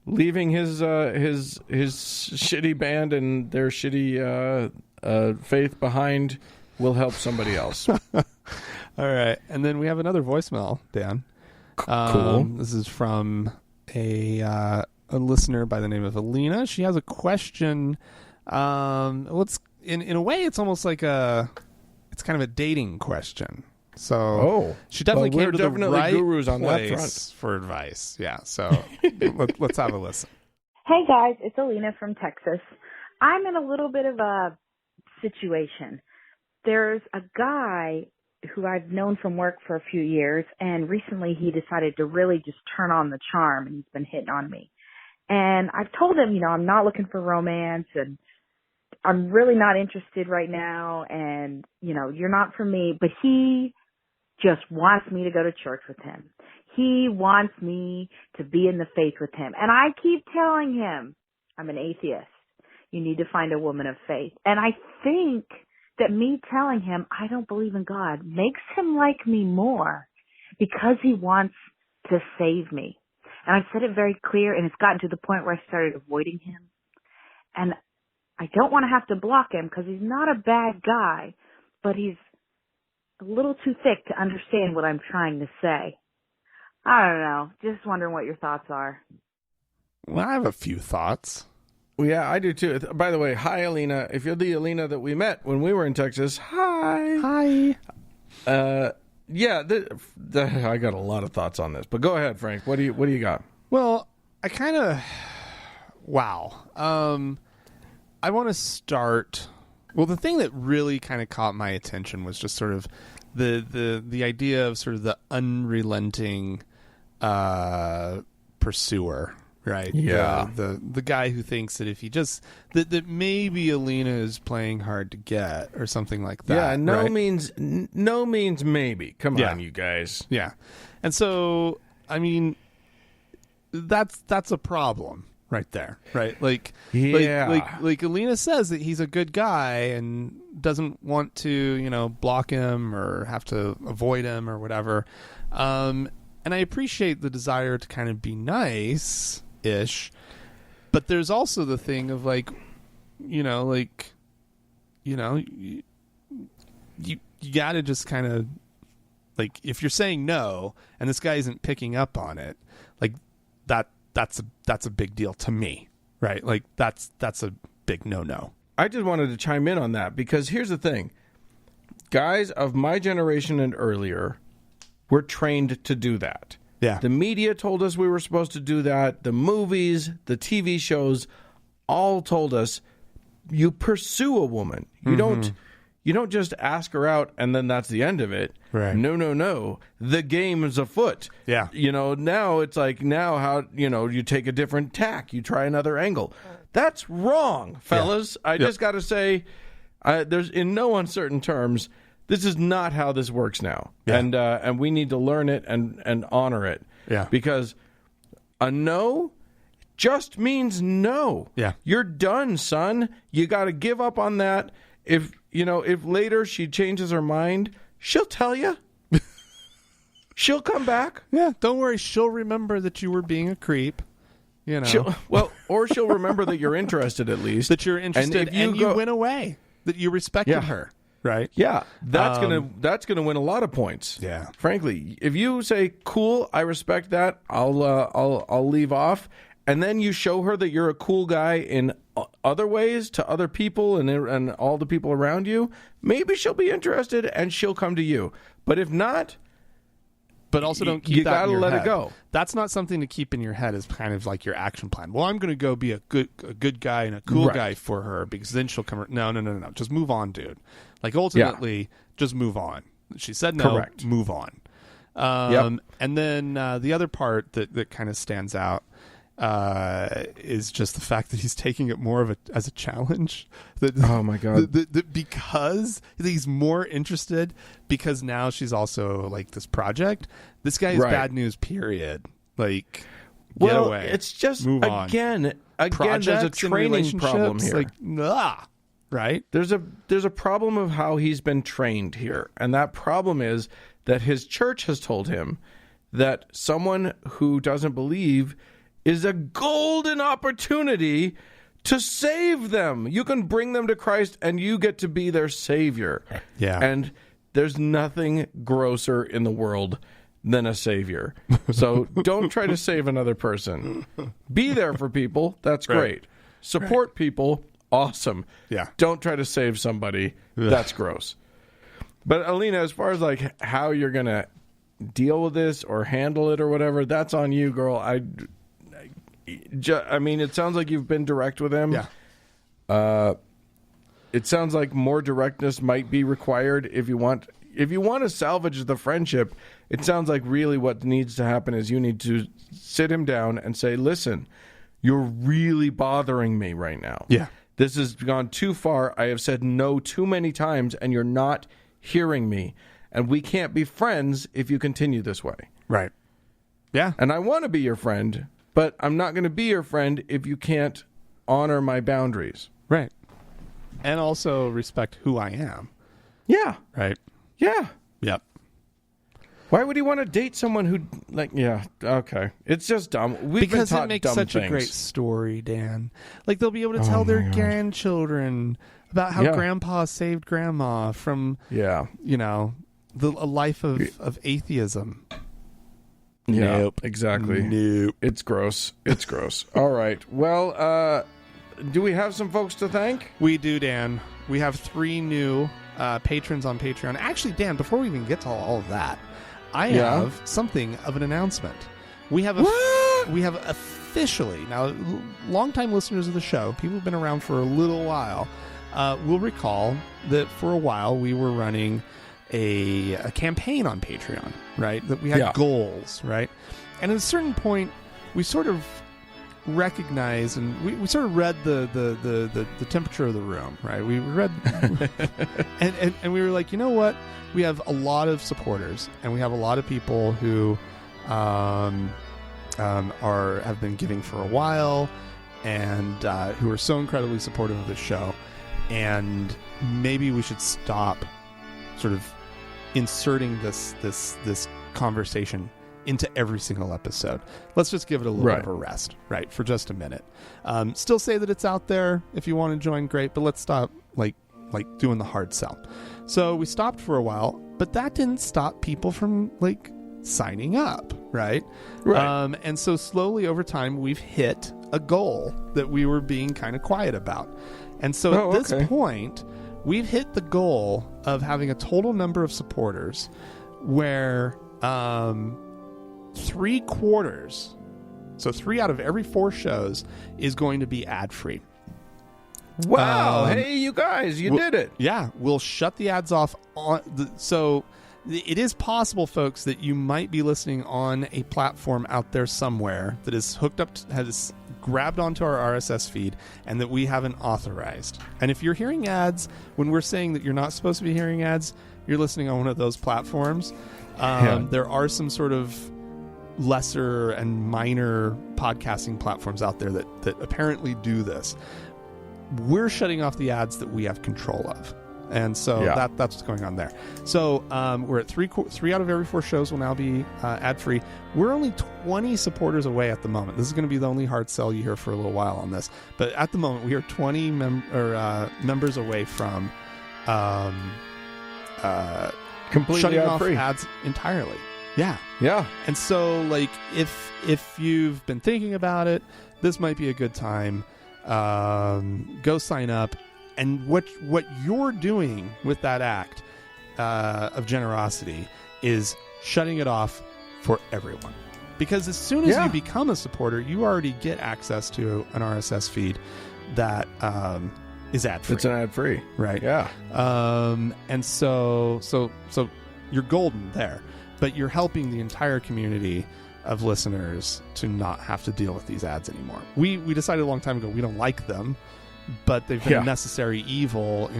leaving his shitty band and their shitty faith behind will help somebody else. All right, and then we have another voicemail, Dan. Cool. This is from a listener by the name of Alina. She has a question. What's in a way, it's almost like it's kind of a dating question. So she definitely came to the right gurus on that front for advice. Yeah. So let's have a listen. Hey guys, it's Alina from Texas. I'm in a little bit of a situation. There's a guy who I've known from work for a few years, and recently he decided to really just turn on the charm, and he's been hitting on me. And I've told him, I'm not looking for romance, and I'm really not interested right now, and, you're not for me. But he just wants me to go to church with him. He wants me to be in the faith with him. And I keep telling him, I'm an atheist. You need to find a woman of faith. And I think that me telling him I don't believe in God makes him like me more because he wants to save me. And I've said it very clear, and it's gotten to the point where I started avoiding him. And I don't want to have to block him because he's not a bad guy, but he's a little too thick to understand what I'm trying to say. I don't know. Just wondering what your thoughts are. Well, I have a few thoughts. Well, yeah, I do too. By the way, hi, Alina. If you're the Alina that we met when we were in Texas, hi. Yeah, I got a lot of thoughts on this, but go ahead, Frank. What do you got? Well, I kind of, I want to start. Well, the thing that really kind of caught my attention was just sort of the idea of sort of the unrelenting pursuer. Right. Yeah. The guy who thinks that if he just that maybe Alina is playing hard to get or something like that. Yeah. No right? means maybe. Come on, you guys. Yeah. And so, I mean, that's a problem right there. Right. Like Alina says that he's a good guy and doesn't want to, block him or have to avoid him or whatever. And I appreciate the desire to kind of be nice. Ish, but there's also the thing of you gotta just kind of if you're saying no and this guy isn't picking up on it, that's a big deal to me, right? That's a big no. I just wanted to chime in on that because here's the thing, guys of my generation and earlier were trained to do that. Yeah. The media told us we were supposed to do that. The movies, the TV shows all told us you pursue a woman. You don't just ask her out and then that's the end of it. Right. No. The game is afoot. Yeah. Now it's how, you take a different tack. You try another angle. That's wrong, fellas. Yeah. I just got to say, there's in no uncertain terms, this is not how this works now, and we need to learn it and honor it. Yeah, because a no just means no. Yeah, you're done, son. You got to give up on that. If later she changes her mind, she'll tell you. She'll come back. Yeah, don't worry. She'll remember that you were being a creep. Or she'll remember that you're interested at least. That you're interested, and you went away. That you respected her. Right. Yeah, that's gonna win a lot of points. Yeah. Frankly, if you say, "Cool, I respect that," I'll leave off, and then you show her that you're a cool guy in other ways to other people and all the people around you, maybe she'll be interested and she'll come to you. But if not, but also don't keep that in your head. You gotta let it go. That's not something to keep in your head as kind of like your action plan. Well, I'm going to go be a good guy and a cool guy for her because then she'll come. No. Just move on, dude. Ultimately, just move on. She said no. Correct. Move on. And then the other part that kind of stands out is just the fact that he's taking it more as a challenge. Oh my God! Because he's more interested, because now she's also like this project. This guy is bad news. Period. Like, get away. It's just move on. Again, Projects there's a training problem here. Like, right? There's a problem of how he's been trained here, and that problem is that his church has told him that someone who doesn't believe is a golden opportunity to save them. You can bring them to Christ and you get to be their savior. Yeah. And there's nothing grosser in the world than a savior. So don't try to save another person. Be there for people. That's great. Support people. Awesome. Yeah. Don't try to save somebody. That's gross. But Alina, as far as like how you're going to deal with this or handle it or whatever, that's on you, girl. I mean, it sounds like you've been direct with him. Yeah. It sounds like more directness might be required if you want to salvage the friendship. It sounds like really what needs to happen is you need to sit him down and say, listen, you're really bothering me right now. Yeah. This has gone too far. I have said no too many times and you're not hearing me. And we can't be friends if you continue this way. Right. Yeah. And I want to be your friend, but I'm not going to be your friend if you can't honor my boundaries. Right. And also respect who I am. Yeah. Right. Yeah. Yep. Why would he want to date someone who, like, yeah, okay. It's just dumb. Because it makes such a great story, Dan. Like, they'll be able to tell their grandchildren about how grandpa saved grandma from, you know, a life of atheism. Yeah, Nope. exactly. Nope. It's gross. It's gross. All right. Well, do we have some folks to thank? We do, Dan. We have 3 new patrons on Patreon. Actually, Dan, before we even get to all of that, I have something of an announcement. We have officially, now, longtime listeners of the show, people who've been around for a little while, will recall that for a while we were running a campaign on Patreon, right? That we had goals, right? And at a certain point, we sort of recognized and we sort of read the temperature of the room, right? We read and we were like, you know what? We have a lot of supporters and we have a lot of people who have been giving for a while and who are so incredibly supportive of the show, and maybe we should stop sort of inserting this conversation into every single episode. Let's just give it a little bit of a rest, right, for just a minute. Still say that it's out there if you want to join, great, but let's stop like doing the hard sell. So we stopped for a while, but that didn't stop people from like signing up, right? And so slowly over time we've hit a goal that we were being kind of quiet about. And so at this point, we've hit the goal of having a total number of supporters where 3/4, so 3 out of every 4 shows, is going to be ad-free. Wow! Hey, you guys, you did it. Yeah, we'll shut the ads off. So it is possible, folks, that you might be listening on a platform out there somewhere that is hooked up, has grabbed onto our RSS feed, and that we haven't authorized. And if you're hearing ads, when we're saying that you're not supposed to be hearing ads, you're listening on one of those platforms. There are some sort of lesser and minor podcasting platforms out there that apparently do this. We're shutting off the ads that we have control of. And so that's what's going on there. So we're at 3 out of every 4 shows will now be ad-free. We're only 20 supporters away at the moment. This is going to be the only hard sell you hear for a little while on this. But at the moment, we are 20 members away from completely shutting ad-free. off ads entirely. Yeah. And so, like, if you've been thinking about it, this might be a good time. Go sign up. And what you're doing with that act of generosity is shutting it off for everyone. Because as soon as you become a supporter, you already get access to an RSS feed that is ad-free. It's an ad-free. Right. Yeah. And so you're golden there. But you're helping the entire community of listeners to not have to deal with these ads anymore. We decided a long time ago we don't like them, but they've been a necessary evil,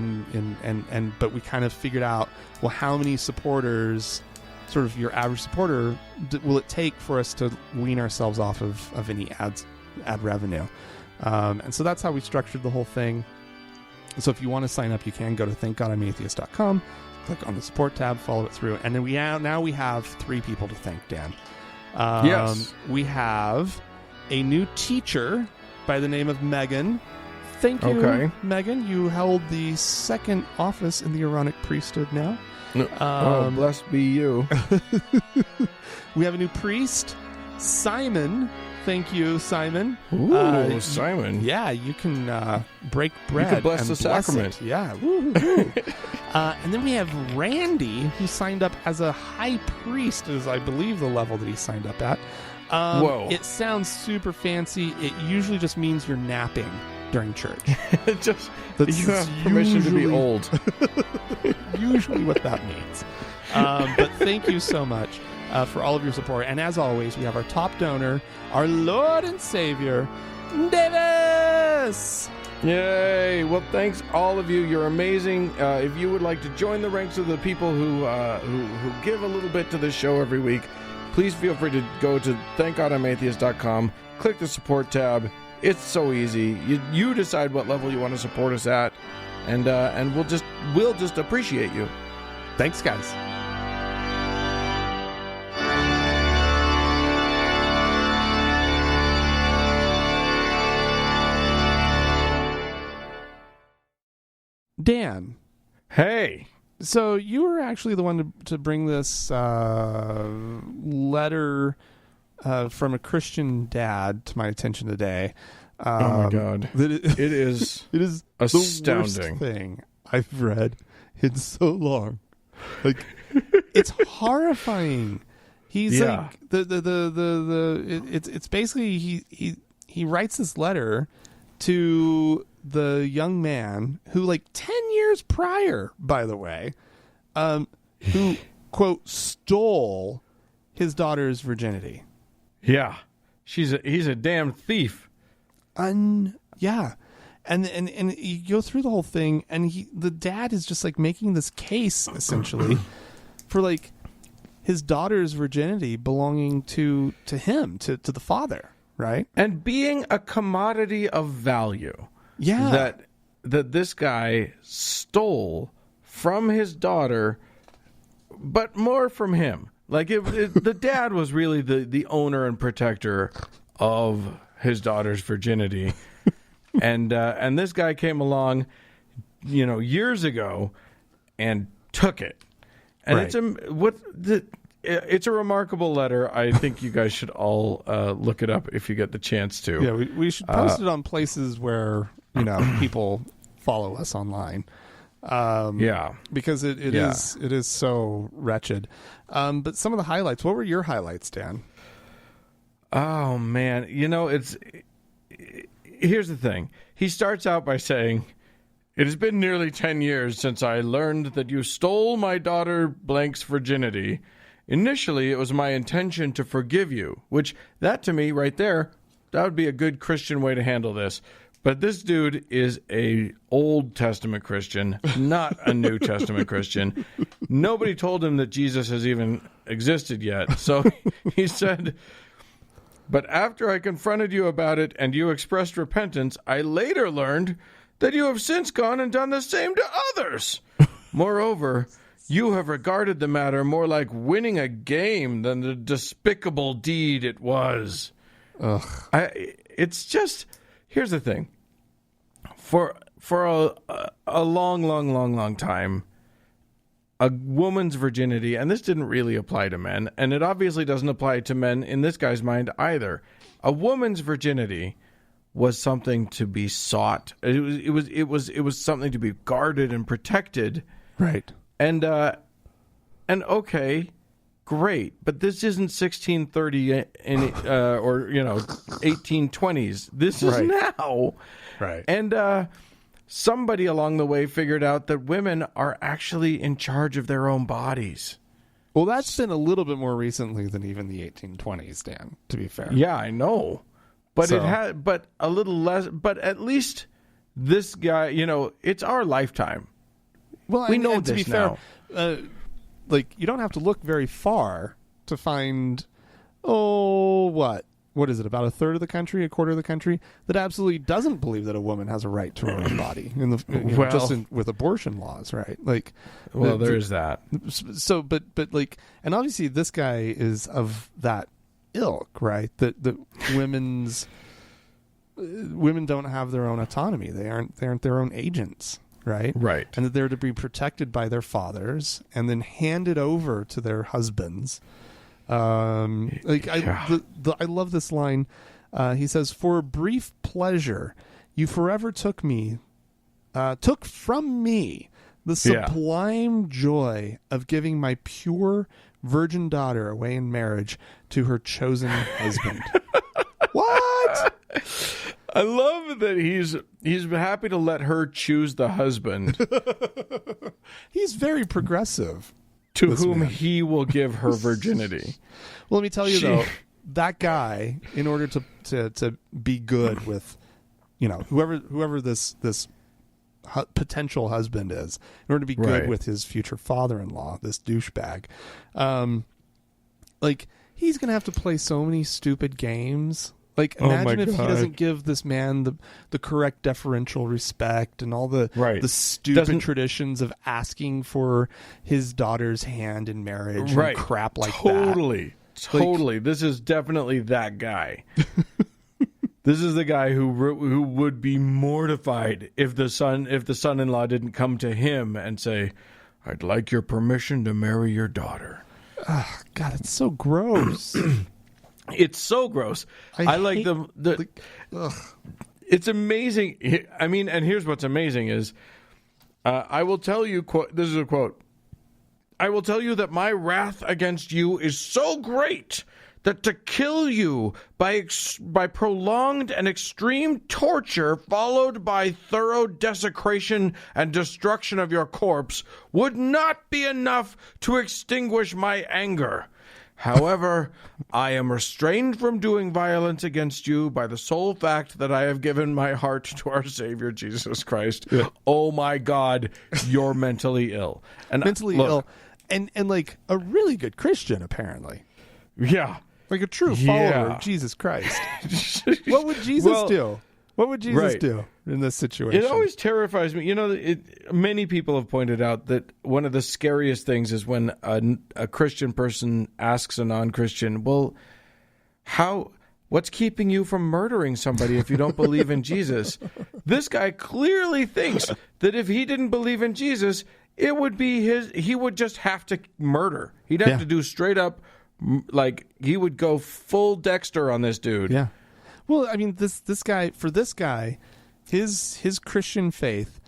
but we kind of figured out, well, how many supporters, sort of your average supporter, will it take for us to wean ourselves off of any ad revenue? And so that's how we structured the whole thing. So if you want to sign up, you can go to thankgodimatheist.com, click on the support tab, follow it through, and then we have 3 people to thank, Dan. Yes. We have a new teacher by the name of Megan. Thank you, Megan. You held the 2nd office in the Aaronic priesthood now. Blessed be you. We have a new priest, Simon. Thank you, Simon. Ooh, Simon. Yeah, you can break bread. You can bless and the sacrament. Yeah. And then we have Randy, who signed up as a high priest, is I believe the level that he signed up at. Whoa. It sounds super fancy. It usually just means you're napping during church. You have permission to be old. Usually what that means. But thank you so much for all of your support. And as always, we have our top donor, our Lord and Savior, Davis! Yay! Well, thanks all of you. You're amazing. If you would like to join the ranks of the people who give a little bit to this show every week, please feel free to go to thankgodimatheist.com, click the support tab. It's so easy. You decide what level you want to support us at, and we'll just appreciate you. Thanks, guys. Dan. Hey. So you were actually the one to bring this letter from a Christian dad to my attention today. Oh my God! It is astounding the worst thing I've read in so long. Like, it's horrifying. He's like it's basically he writes this letter to the young man who, like, 10 years prior, by the way, who, quote, stole his daughter's virginity. Yeah. He's a damn thief. Yeah. And you go through the whole thing, and the dad is just, like, making this case, essentially, for, like, his daughter's virginity belonging to him, to the father, right? And being a commodity of value. Yeah. That this guy stole from his daughter, but more from him. Like, the dad was really the owner and protector of his daughter's virginity. And this guy came along, years ago and took it. And right. It's a remarkable letter. I think you guys should all look it up if you get the chance to. Yeah, we should post it on places where people follow us online. Because it is so wretched. But some of the highlights. What were your highlights, Dan? Oh man, here's the thing. He starts out by saying, "It has been nearly 10 years since I learned that you stole my daughter Blank's virginity. Initially, it was my intention to forgive you," which, that to me right there, that would be a good Christian way to handle this. But this dude is a Old Testament Christian, not a New Testament Christian. Nobody told him that Jesus has even existed yet. So he said, "But after I confronted you about it and you expressed repentance, I later learned that you have since gone and done the same to others. Moreover, you have regarded the matter more like winning a game than the despicable deed it was." Ugh. It's just, here's the thing. For a long time, a woman's virginity, and this didn't really apply to men, and it obviously doesn't apply to men in this guy's mind either. A woman's virginity was something to be sought. It was something to be guarded and protected. Right. And okay, great, but this isn't 1630 or 1820s. This is now. Right. And somebody along the way figured out that women are actually in charge of their own bodies. Well, that's been a little bit more recently than even the 1820s, Dan, to be fair. Yeah, I know. But it had, but a little less, but at least this guy, it's our lifetime. Well, we know and to this be now. Fair, you don't have to look very far to find, what is it, about a third of the country, a quarter of the country, that absolutely doesn't believe that a woman has a right to her own body with abortion laws, right? There is that. So, but and obviously this guy is of that ilk, right? That women don't have their own autonomy. They aren't their own agents, right? Right. And that they're to be protected by their fathers and then handed over to their husbands. I love this line. He says, "For a brief pleasure, you forever took from me the sublime joy of giving my pure virgin daughter away in marriage to her chosen husband." What? I love that he's happy to let her choose the husband. He's very progressive. To whom he will give her virginity. Well, let me tell you though, that guy, in order to be good with, whoever this potential husband is, in order to be good with his future father-in-law, this douchebag, he's gonna have to play so many stupid games. Imagine if he doesn't give this man the correct deferential respect and all the stupid traditions of asking for his daughter's hand in marriage and crap like that. Totally. This is definitely that guy. This is the guy who would be mortified if the son-in-law didn't come to him and say, "I'd like your permission to marry your daughter." Oh, God, it's so gross. It's so gross. I like it's amazing. I mean, and here's what's amazing is, I will tell you, this is a quote, "I will tell you that my wrath against you is so great that to kill you by prolonged and extreme torture followed by thorough desecration and destruction of your corpse would not be enough to extinguish my anger. However, I am restrained from doing violence against you by the sole fact that I have given my heart to our Savior Jesus Christ. Yeah. Oh my God, you're mentally ill." And ill, and a really good Christian, apparently. Yeah, a true follower of Jesus Christ. What would Jesus do? What would Jesus do in this situation? It always terrifies me. Many people have pointed out that one of the scariest things is when a Christian person asks a non-Christian, "Well, what's keeping you from murdering somebody if you don't believe in Jesus?" This guy clearly thinks that if he didn't believe in Jesus, it would be he would just have to murder. He'd have to do straight up, he would go full Dexter on this dude. Yeah. Well, I mean, this guy, his Christian faith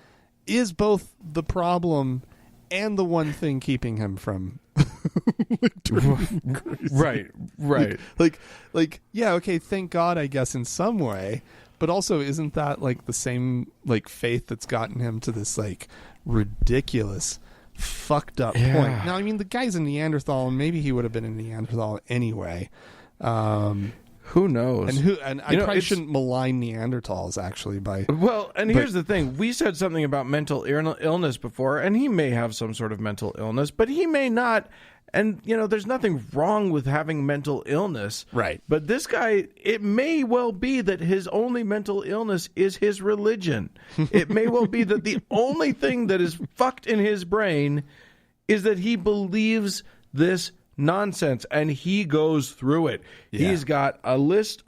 is both the problem and the one thing keeping him from right. Okay, thank God, I guess, in some way, but also isn't that the same faith that's gotten him to this ridiculous fucked up point? Now, I mean, the guy's a Neanderthal, and maybe he would have been a Neanderthal anyway. Who knows? And I probably shouldn't malign Neanderthals, actually. Here's the thing. We said something about mental illness before, and he may have some sort of mental illness, but he may not. And, there's nothing wrong with having mental illness. Right. But this guy, it may well be that his only mental illness is his religion. It may well be that the only thing that is fucked in his brain is that he believes this nonsense, and he goes through it. Yeah. He's got a list,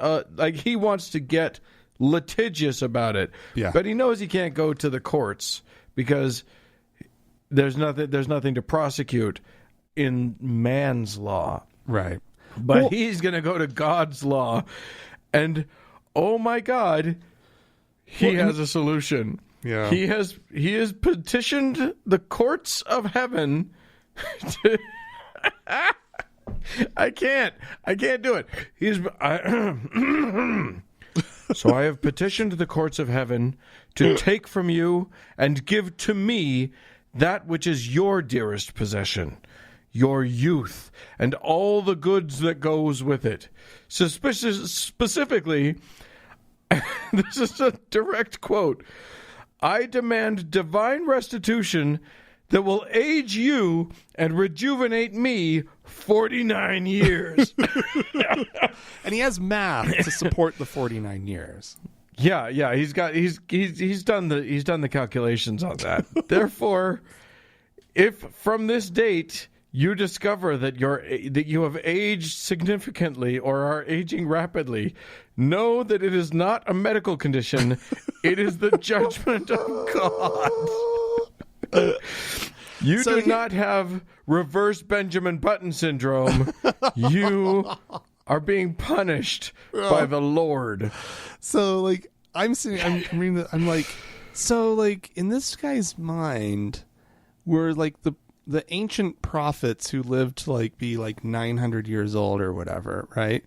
he wants to get litigious about it. Yeah. But he knows he can't go to the courts because there's nothing to prosecute in man's law. Right. But he's going to go to God's law, and oh my God, he has a solution. Yeah. He has petitioned the courts of heaven to I can't do it. So I have petitioned the courts of heaven to take from you and give to me that which is your dearest possession, your youth and all the goods that goes with it. Specifically, this is a direct quote, I demand divine restitution that will age you and rejuvenate me 49 years. And he has math to support the 49 years. Yeah, he's done the calculations on that. Therefore, if from this date you discover that you have aged significantly or are aging rapidly, know that it is not a medical condition. It is the judgment of God. You do not have reverse Benjamin Button syndrome. You are being punished by the Lord. So, like, I'm reading that. I'm like, so, like, in this guy's mind, were like the ancient prophets who lived to like be like 900 years old or whatever, right?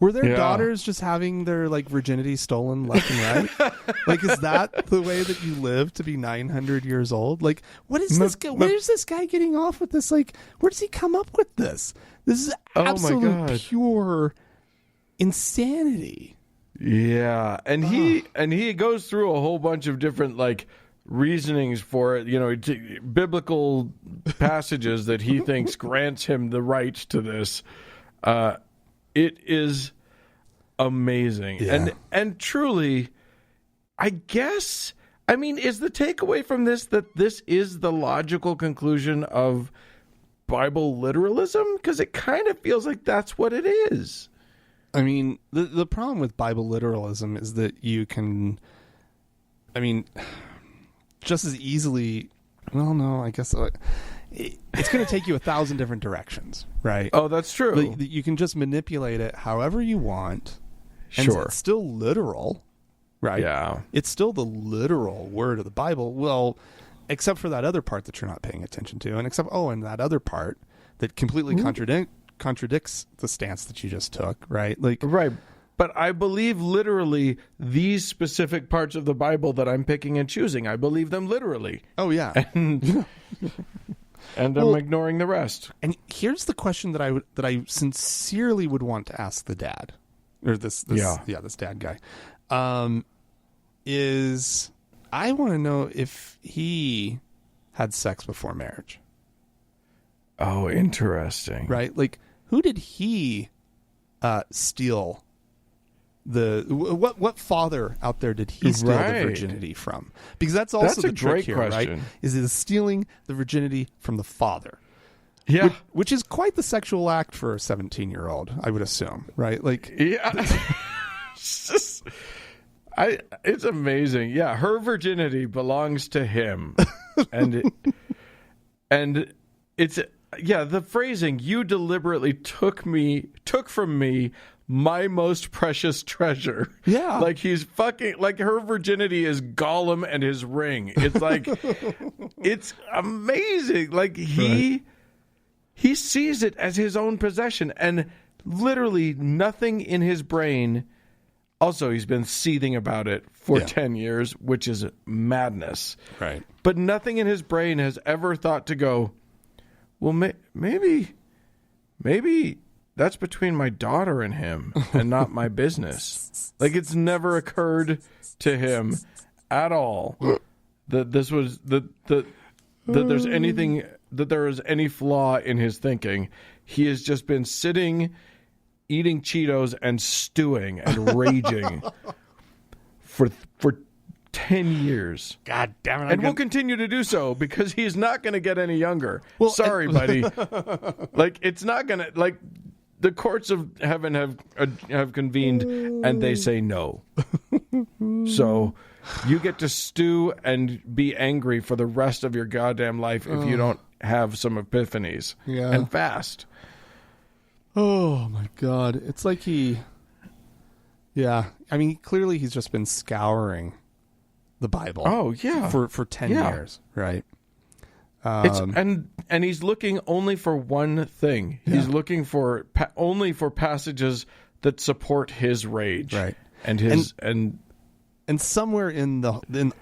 Were their daughters just having their like virginity stolen left and right? Like, is that the way that you live to be 900 years old? Like, what is this guy? Where's this guy getting off with this? Like, where does he come up with this? This is absolute pure insanity. Yeah, and he goes through a whole bunch of different like reasonings for it, you know, biblical passages that he thinks grants him the right to this. It is amazing. Yeah. And truly, I guess, I mean, is the takeaway from this that this is the logical conclusion of Bible literalism? Because it kind of feels like that's what it is. I mean, the problem with Bible literalism is that you can, I mean, just as easily, well, no, I guess it's going to take you 1,000 different directions, right? Oh, that's true. But you can just manipulate it however you want. And Sure. it's still literal, right? Yeah. It's still the literal word of the Bible. Well, except for that other part that you're not paying attention to. And that other part that completely contradicts the stance that you just took, right? Like, right. But I believe literally these specific parts of the Bible that I'm picking and choosing. I believe them literally. oh yeah. And I'm ignoring the rest. And here's the question that I sincerely would want to ask the dad, or this dad guy, is I want to know if he had sex before marriage. Oh, interesting. Right? Like, who did he steal what father out there did he steal the virginity from? Because that's also the trick here, question. right? Is it stealing the virginity from the father? Yeah. Which is quite the sexual act for a 17-year-old, I would assume, right? Like, yeah. It's amazing. Yeah, her virginity belongs to him. And it's the phrasing, you deliberately took from me my most precious treasure. Yeah. Like he's fucking, like her virginity is Gollum and his ring. It's like, it's amazing. Like he sees it as his own possession and literally nothing in his brain. Also, he's been seething about it for 10 years, which is madness. Right. But nothing in his brain has ever thought to go, well, maybe that's between my daughter and him and not my business. Like, it's never occurred to him at all that this was that there's anything, that there is any flaw in his thinking. He has just been sitting, eating Cheetos and stewing and raging for 10 years. God damn it. And we'll continue to do so because he's not going to get any younger. Well, sorry, buddy. Like, it's not going to, like, the courts of heaven have convened and they say no. So you get to stew and be angry for the rest of your goddamn life if you don't have some epiphanies and fast. Oh my God. It's like I mean, clearly he's just been scouring the Bible. Oh yeah. For 10 years. Right. And he's looking only for one thing. He's looking for only for passages that support his rage. Right. And his, and somewhere in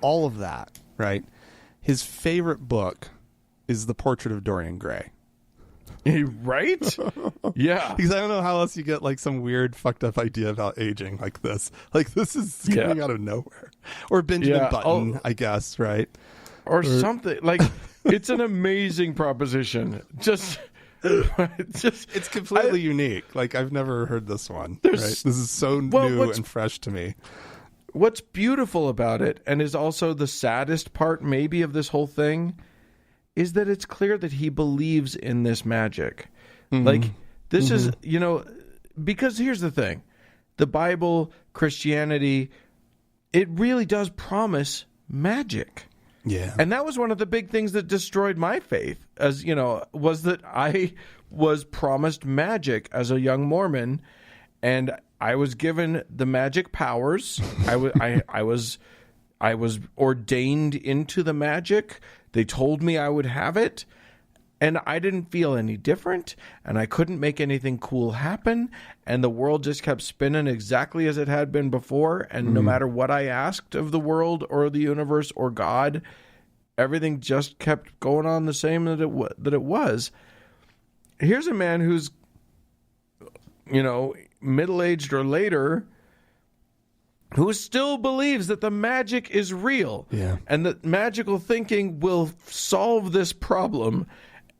all of that, right, his favorite book is The Portrait of Dorian Gray. Right? Yeah. Because I don't know how else you get like some weird fucked up idea about aging like this. Like this is coming out of nowhere. Or Benjamin Button, I guess, right? Or something. Like, it's an amazing proposition. It's completely unique. Like, I've never heard this one. Right? This is so new and fresh to me. What's beautiful about it, and is also the saddest part maybe of this whole thing, is that it's clear that he believes in this magic. Mm-hmm. Like, this is, because here's the thing. The Bible, Christianity, it really does promise magic. Yeah. And that was one of the big things that destroyed my faith, was that I was promised magic as a young Mormon, and I was given the magic powers. I was ordained into the magic. They told me I would have it, and I didn't feel any different, and I couldn't make anything cool happen, and the world just kept spinning exactly as it had been before, and no matter what I asked of the world or the universe or God, everything just kept going on the same that it was. Here's a man who's, middle-aged or later, who still believes that the magic is real, and that magical thinking will solve this problem,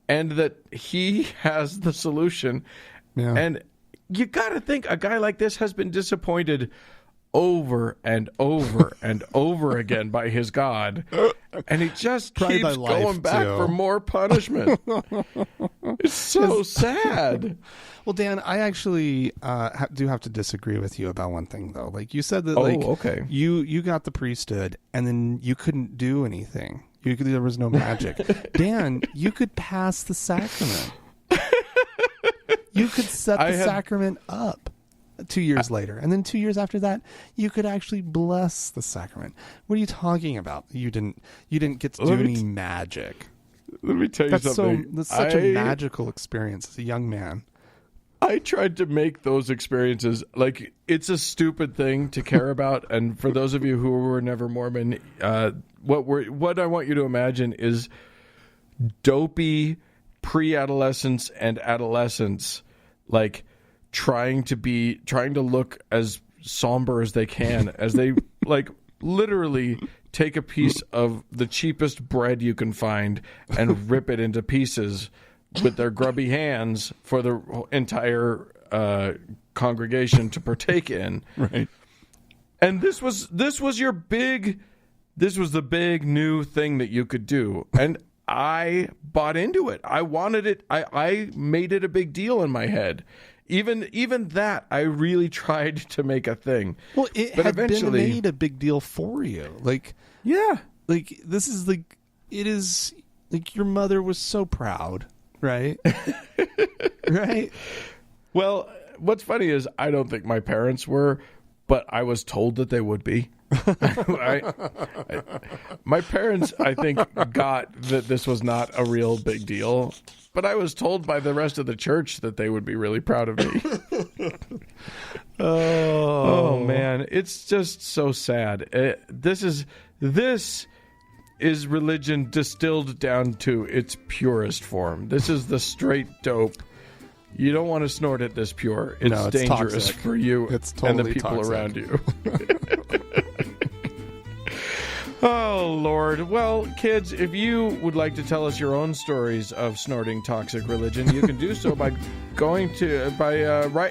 and that he has the solution. Yeah. And you got to think a guy like this has been disappointed over and over and over again by his God, and he just keeps going back for more punishment. It's so sad. Well, Dan, I actually do have to disagree with you about one thing, though. Like, you said that, you got the priesthood, and then you couldn't do anything. There was no magic. Dan, you could pass the sacrament. You could set the sacrament up 2 years later, and then 2 years after that, you could actually bless the sacrament. What are you talking about? You didn't get to do any magic. Let me tell you something. That's such a magical experience as a young man. I tried to make those experiences, like, it's a stupid thing to care about. And for those of you who were never Mormon, what I want you to imagine is dopey pre-adolescence and adolescence, like, trying to look as somber as they can, as they like literally take a piece of the cheapest bread you can find and rip it into pieces with their grubby hands for the entire congregation to partake in. Right. And this was the big new thing that you could do. And I bought into it. I wanted it. I made it a big deal in my head. Even that, I really tried to make a thing. Well, it had been made a big deal for you. Like, yeah. Like, this is like, it is, like, your mother was so proud, right? Right? Well, what's funny is I don't think my parents were, but I was told that they would be. My parents, I think, got that this was not a real big deal, but I was told by the rest of the church that they would be really proud of me. Oh man, it's just so sad. This is religion distilled down to its purest form. This is the straight dope. You don't want to snort it this pure. It's dangerous toxic. For you and the people around you. Oh, Lord. Well, kids, if you would like to tell us your own stories of snorting toxic religion, you can do so by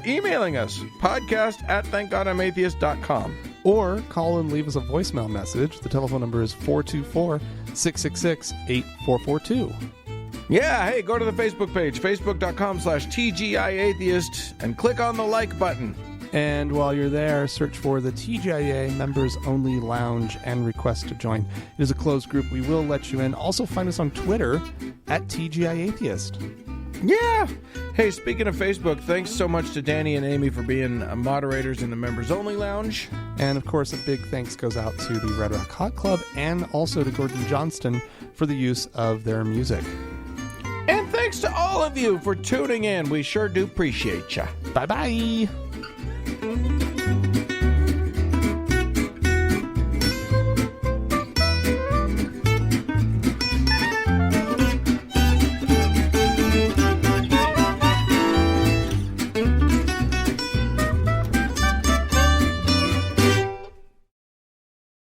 emailing us, podcast@thankgodimatheist.com. Or call and leave us a voicemail message. The telephone number is 424-666-8442. Yeah, hey, go to the Facebook page, facebook.com/TGIAtheist, and click on the like button. And while you're there, search for the TGIA Members Only Lounge and request to join. It is a closed group. We will let you in. Also find us on Twitter @TGIAtheist. Yeah. Hey, speaking of Facebook, thanks so much to Danny and Amy for being moderators in the Members Only Lounge. And, of course, a big thanks goes out to the Red Rock Hot Club and also to Gordon Johnston for the use of their music. And thanks to all of you for tuning in. We sure do appreciate you. Bye-bye.